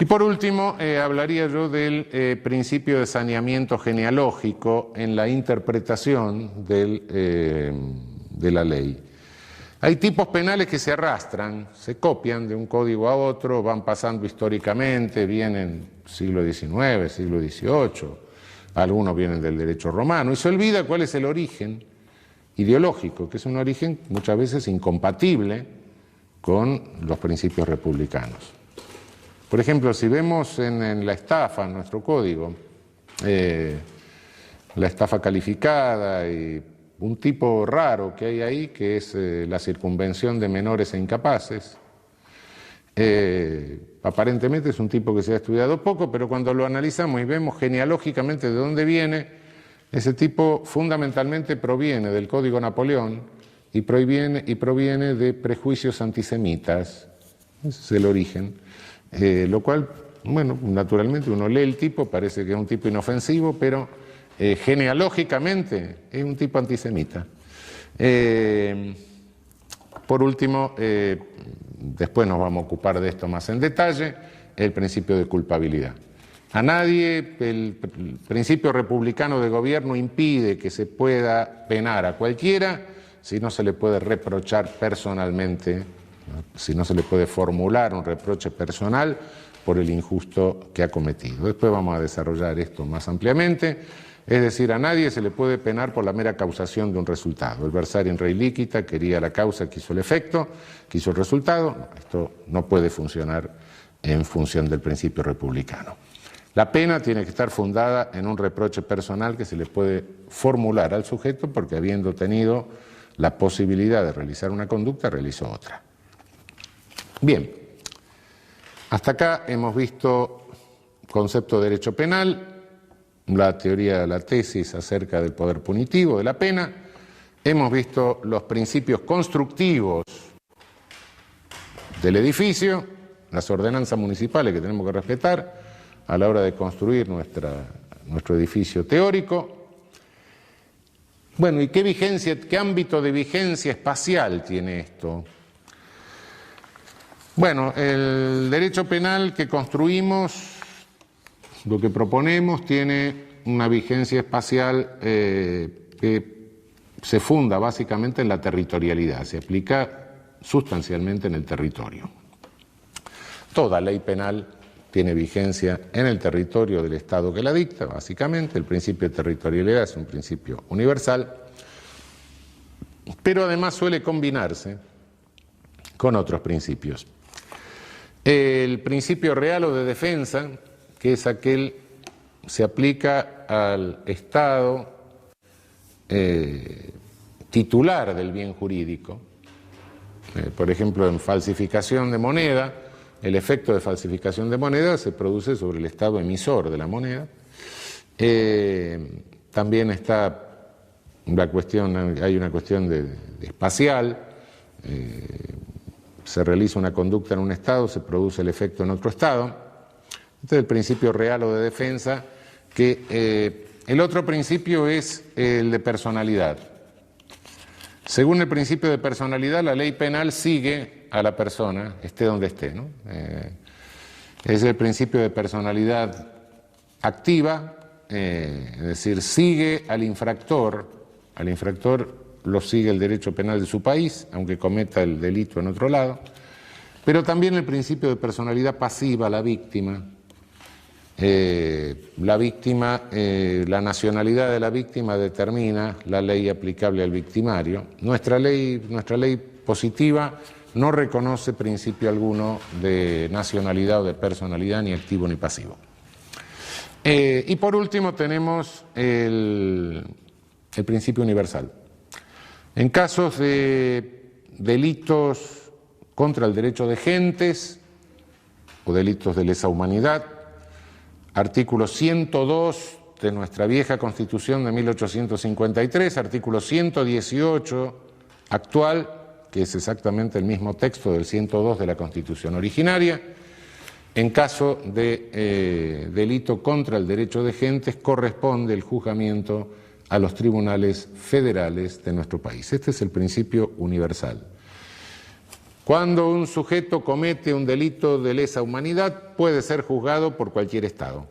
Speaker 1: Y por último, hablaría yo del principio de saneamiento genealógico en la interpretación de la ley. Hay tipos penales que se arrastran, se copian de un código a otro, van pasando históricamente, vienen siglo XIX, siglo XVIII, algunos vienen del derecho romano, y se olvida cuál es el origen ideológico, que es un origen muchas veces incompatible con los principios republicanos. Por ejemplo, si vemos en la estafa, en nuestro código, la estafa calificada y un tipo raro que hay ahí, que es la circunvención de menores e incapaces. Aparentemente es un tipo que se ha estudiado poco, pero cuando lo analizamos y vemos genealógicamente de dónde viene, ese tipo fundamentalmente proviene del Código Napoleón y proviene de prejuicios antisemitas. Ese es el origen. Lo cual, bueno, naturalmente uno lee el tipo, parece que es un tipo inofensivo, pero genealógicamente es un tipo antisemita. Por último, después nos vamos a ocupar de esto más en detalle, el principio de culpabilidad. A nadie, el principio republicano de gobierno impide que se pueda penar a cualquiera si no se le puede reprochar personalmente, si no se le puede formular un reproche personal por el injusto que ha cometido. Después vamos a desarrollar esto más ampliamente. Es decir, a nadie se le puede penar por la mera causación de un resultado. El versare in rei licita quería la causa, quiso el efecto, quiso el resultado. Esto no puede funcionar en función del principio republicano. La pena tiene que estar fundada en un reproche personal que se le puede formular al sujeto porque habiendo tenido la posibilidad de realizar una conducta, realizó otra. Bien, hasta acá hemos visto concepto de derecho penal, la teoría, la tesis acerca del poder punitivo, de la pena. Hemos visto los principios constructivos del edificio, las ordenanzas municipales que tenemos que respetar a la hora de construir nuestro edificio teórico. Bueno, ¿y qué ámbito de vigencia espacial tiene esto? Bueno, el derecho penal que construimos, lo que proponemos, tiene una vigencia espacial que se funda básicamente en la territorialidad, se aplica sustancialmente en el territorio. Toda ley penal tiene vigencia en el territorio del Estado que la dicta, básicamente. El principio de territorialidad es un principio universal, pero además suele combinarse con otros principios. El principio real o de defensa, que es aquel que se aplica al Estado titular del bien jurídico. Por ejemplo, en falsificación de moneda, el efecto de falsificación de moneda se produce sobre el Estado emisor de la moneda. También está la cuestión, hay una cuestión de espacial. Se realiza una conducta en un Estado, se produce el efecto en otro Estado. Este es el principio real o de defensa, que el otro principio es el de personalidad. Según el principio de personalidad, la ley penal sigue a la persona, esté donde esté, ¿no? Es el principio de personalidad activa, es decir, sigue al infractor lo sigue el derecho penal de su país, aunque cometa el delito en otro lado, pero también el principio de personalidad pasiva, la víctima. La nacionalidad de la víctima determina la ley aplicable al victimario. Nuestra ley positiva no reconoce principio alguno de nacionalidad o de personalidad, ni activo ni pasivo. Y por último tenemos el principio universal. En casos de delitos contra el derecho de gentes o delitos de lesa humanidad, artículo 102 de nuestra vieja Constitución de 1853, artículo 118 actual, que es exactamente el mismo texto del 102 de la Constitución originaria. En caso de delito contra el derecho de gentes, corresponde el juzgamiento a los tribunales federales de nuestro país. Este es el principio universal. Cuando un sujeto comete un delito de lesa humanidad, puede ser juzgado por cualquier Estado.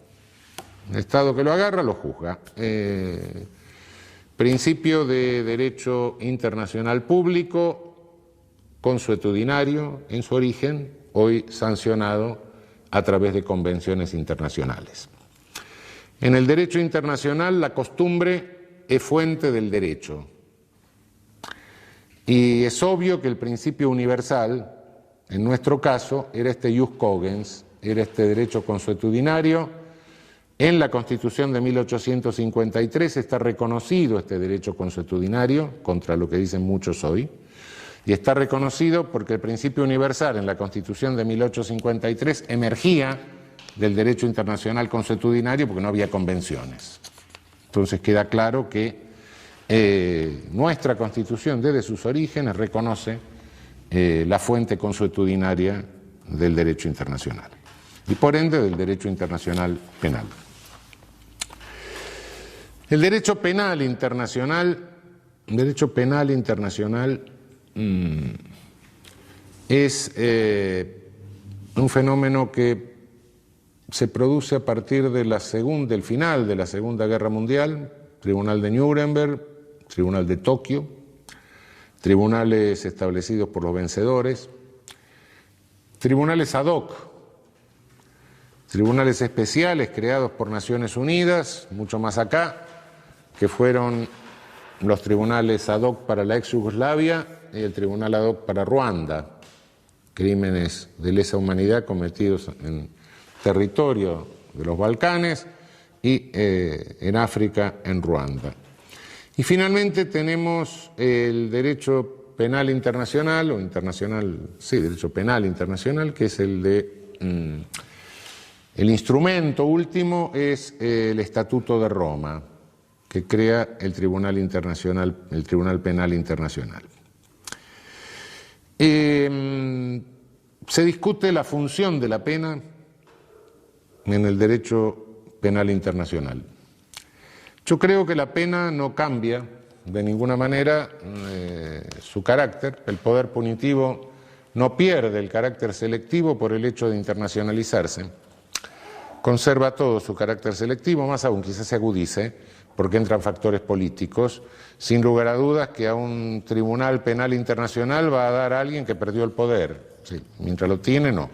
Speaker 1: El Estado que lo agarra, lo juzga. Principio de derecho internacional público, consuetudinario en su origen, hoy sancionado a través de convenciones internacionales. En el derecho internacional, la costumbre es fuente del derecho. Y es obvio que el principio universal, en nuestro caso, era este ius cogens, era este derecho consuetudinario. En la Constitución de 1853 está reconocido este derecho consuetudinario, contra lo que dicen muchos hoy, y está reconocido porque el principio universal en la Constitución de 1853 emergía del derecho internacional consuetudinario porque no había convenciones. Entonces queda claro que nuestra Constitución desde sus orígenes reconoce la fuente consuetudinaria del derecho internacional y por ende del derecho internacional penal. El derecho penal internacional es un fenómeno que se produce a partir de del final de la Segunda Guerra Mundial, Tribunal de Nuremberg, Tribunal de Tokio, tribunales establecidos por los vencedores, tribunales ad hoc, tribunales especiales creados por Naciones Unidas, mucho más acá, que fueron los tribunales ad hoc para la ex Yugoslavia y el tribunal ad hoc para Ruanda, crímenes de lesa humanidad cometidos en territorio de los Balcanes y en África, en Ruanda. Y finalmente tenemos el derecho penal internacional, o internacional, sí, derecho penal internacional, que es el de, el instrumento último es el Estatuto de Roma, que crea el Tribunal Internacional, el Tribunal Penal Internacional. Se discute la función de la pena en el derecho penal internacional. Yo creo que la pena no cambia de ninguna manera su carácter. El poder punitivo no pierde el carácter selectivo por el hecho de internacionalizarse. Conserva todo su carácter selectivo, más aún quizás se agudice, porque entran factores políticos. Sin lugar a dudas que a un tribunal penal internacional va a dar a alguien que perdió el poder. Sí, mientras lo tiene, no.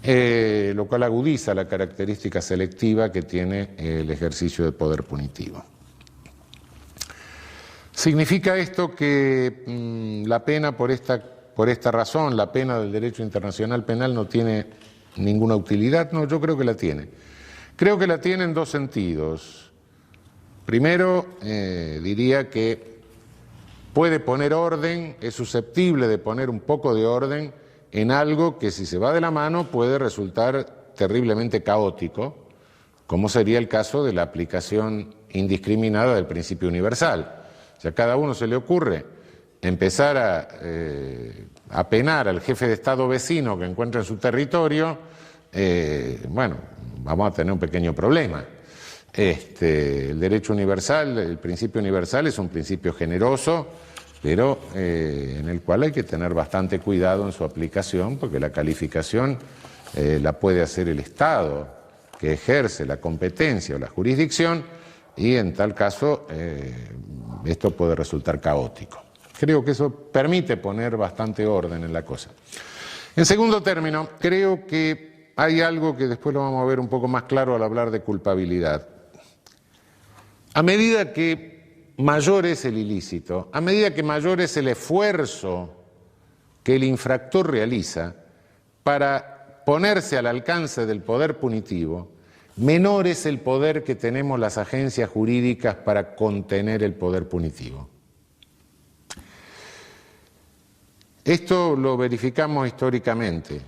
Speaker 1: Lo cual agudiza la característica selectiva que tiene el ejercicio del poder punitivo. ¿Significa esto que la pena por esta razón, la pena del derecho internacional penal no tiene ninguna utilidad? No, yo creo que la tiene. Creo que la tiene en dos sentidos. Primero, diría que puede poner orden, es susceptible de poner un poco de orden en algo que si se va de la mano puede resultar terriblemente caótico, como sería el caso de la aplicación indiscriminada del principio universal. Si a cada uno se le ocurre empezar a penar al jefe de Estado vecino que encuentra en su territorio, bueno, vamos a tener un pequeño problema. El derecho universal, el principio universal es un principio generoso, pero en el cual hay que tener bastante cuidado en su aplicación, porque la calificación la puede hacer el Estado que ejerce la competencia o la jurisdicción, y en tal caso esto puede resultar caótico. Creo que eso permite poner bastante orden en la cosa. En segundo término, creo que hay algo que después lo vamos a ver un poco más claro al hablar de culpabilidad. A medida que mayor es el ilícito, a medida que mayor es el esfuerzo que el infractor realiza para ponerse al alcance del poder punitivo, menor es el poder que tenemos las agencias jurídicas para contener el poder punitivo. Esto lo verificamos históricamente.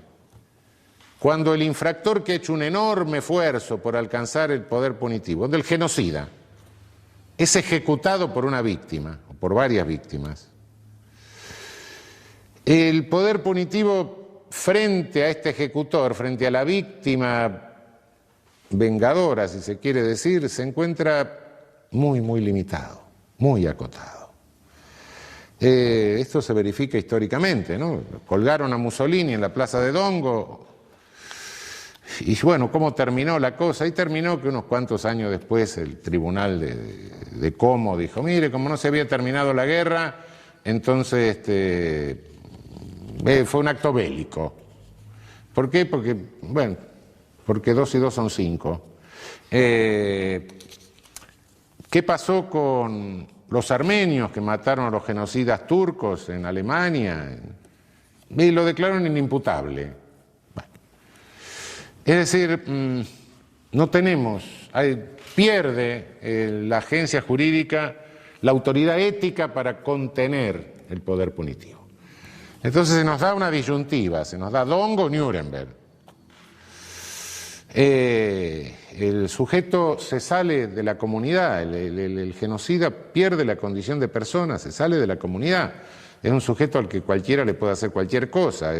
Speaker 1: Cuando el infractor que ha hecho un enorme esfuerzo por alcanzar el poder punitivo, del genocida, es ejecutado por una víctima, o por varias víctimas, el poder punitivo frente a este ejecutor, frente a la víctima vengadora, si se quiere decir, se encuentra muy limitado, muy acotado. Esto se verifica históricamente, ¿no? Colgaron a Mussolini en la plaza de Dongo, y bueno, ¿cómo terminó la cosa? Y terminó que unos cuantos años después el tribunal de Como dijo, mire, como no se había terminado la guerra, entonces fue un acto bélico. ¿Por qué? Porque, bueno, porque 2 y 2 son 5. ¿Qué pasó con los armenios que mataron a los genocidas turcos en Alemania? Y lo declararon inimputable. Es decir, no tenemos, pierde la agencia jurídica la autoridad ética para contener el poder punitivo. Entonces se nos da una disyuntiva, se nos da Dongo o Nuremberg. El sujeto se sale de la comunidad, el genocida pierde la condición de persona, se sale de la comunidad. Es un sujeto al que cualquiera le puede hacer cualquier cosa,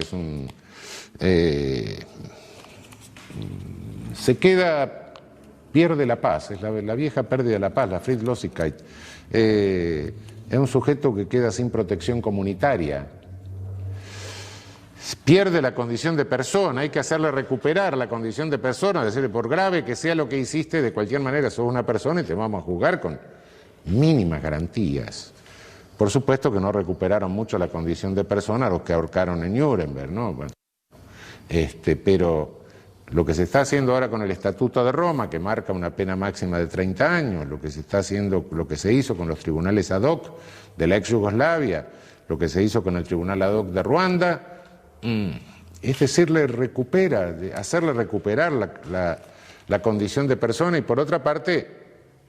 Speaker 1: se queda, pierde la paz, es la vieja pérdida de la paz, la Friedlosigkeit. Es un sujeto que queda sin protección comunitaria, pierde la condición de persona, hay que hacerle recuperar la condición de persona, decirle, por grave que sea lo que hiciste, de cualquier manera sos una persona y te vamos a juzgar con mínimas garantías. Por supuesto que no recuperaron mucho la condición de persona los que ahorcaron en Nuremberg, ¿no? Bueno, pero lo que se está haciendo ahora con el Estatuto de Roma, que marca una pena máxima de 30 años, lo que se está haciendo, lo que se hizo con los tribunales ad hoc de la ex Yugoslavia, lo que se hizo con el tribunal ad hoc de Ruanda, es decirle, hacerle recuperar la condición de persona y por otra parte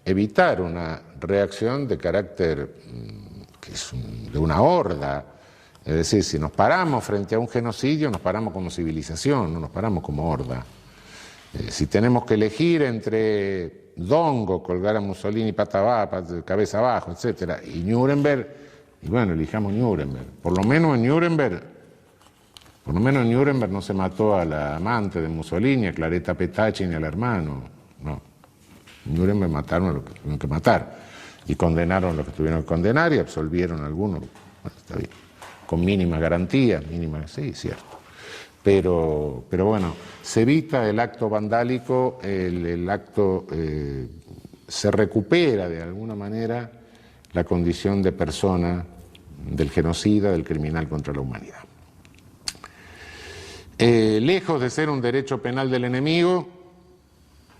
Speaker 1: evitar una reacción de carácter que es de una horda. Es decir, si nos paramos frente a un genocidio, nos paramos como civilización, no nos paramos como horda. Si tenemos que elegir entre Dongo, colgar a Mussolini pata abajo, cabeza abajo, etc., y Nuremberg, y bueno, elijamos Nuremberg. Por lo menos en Nuremberg no se mató a la amante de Mussolini, a Claretta Petacci, ni al hermano. No. En Nuremberg mataron a los que tuvieron que matar. Y condenaron a los que tuvieron que condenar y absolvieron a algunos. Bueno, está bien. Con mínimas garantías, sí, cierto. Pero bueno, se evita el acto vandálico, el acto, se recupera de alguna manera la condición de persona del genocida, del criminal contra la humanidad. Lejos de ser un derecho penal del enemigo,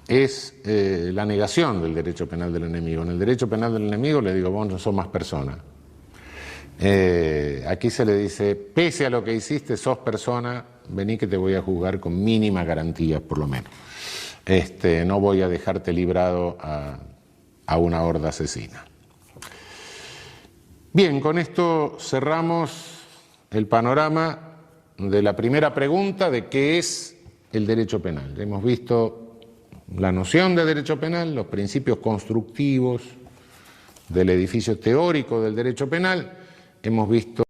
Speaker 1: es la negación del derecho penal del enemigo. En el derecho penal del enemigo le digo, vos no sos más persona. Aquí se le dice, pese a lo que hiciste, sos persona, vení que te voy a juzgar con mínimas garantías, por lo menos. No voy a dejarte librado a una horda asesina. Bien, con esto cerramos el panorama de la primera pregunta de qué es el derecho penal. Hemos visto la noción de derecho penal, los principios constructivos del edificio teórico del derecho penal, hemos visto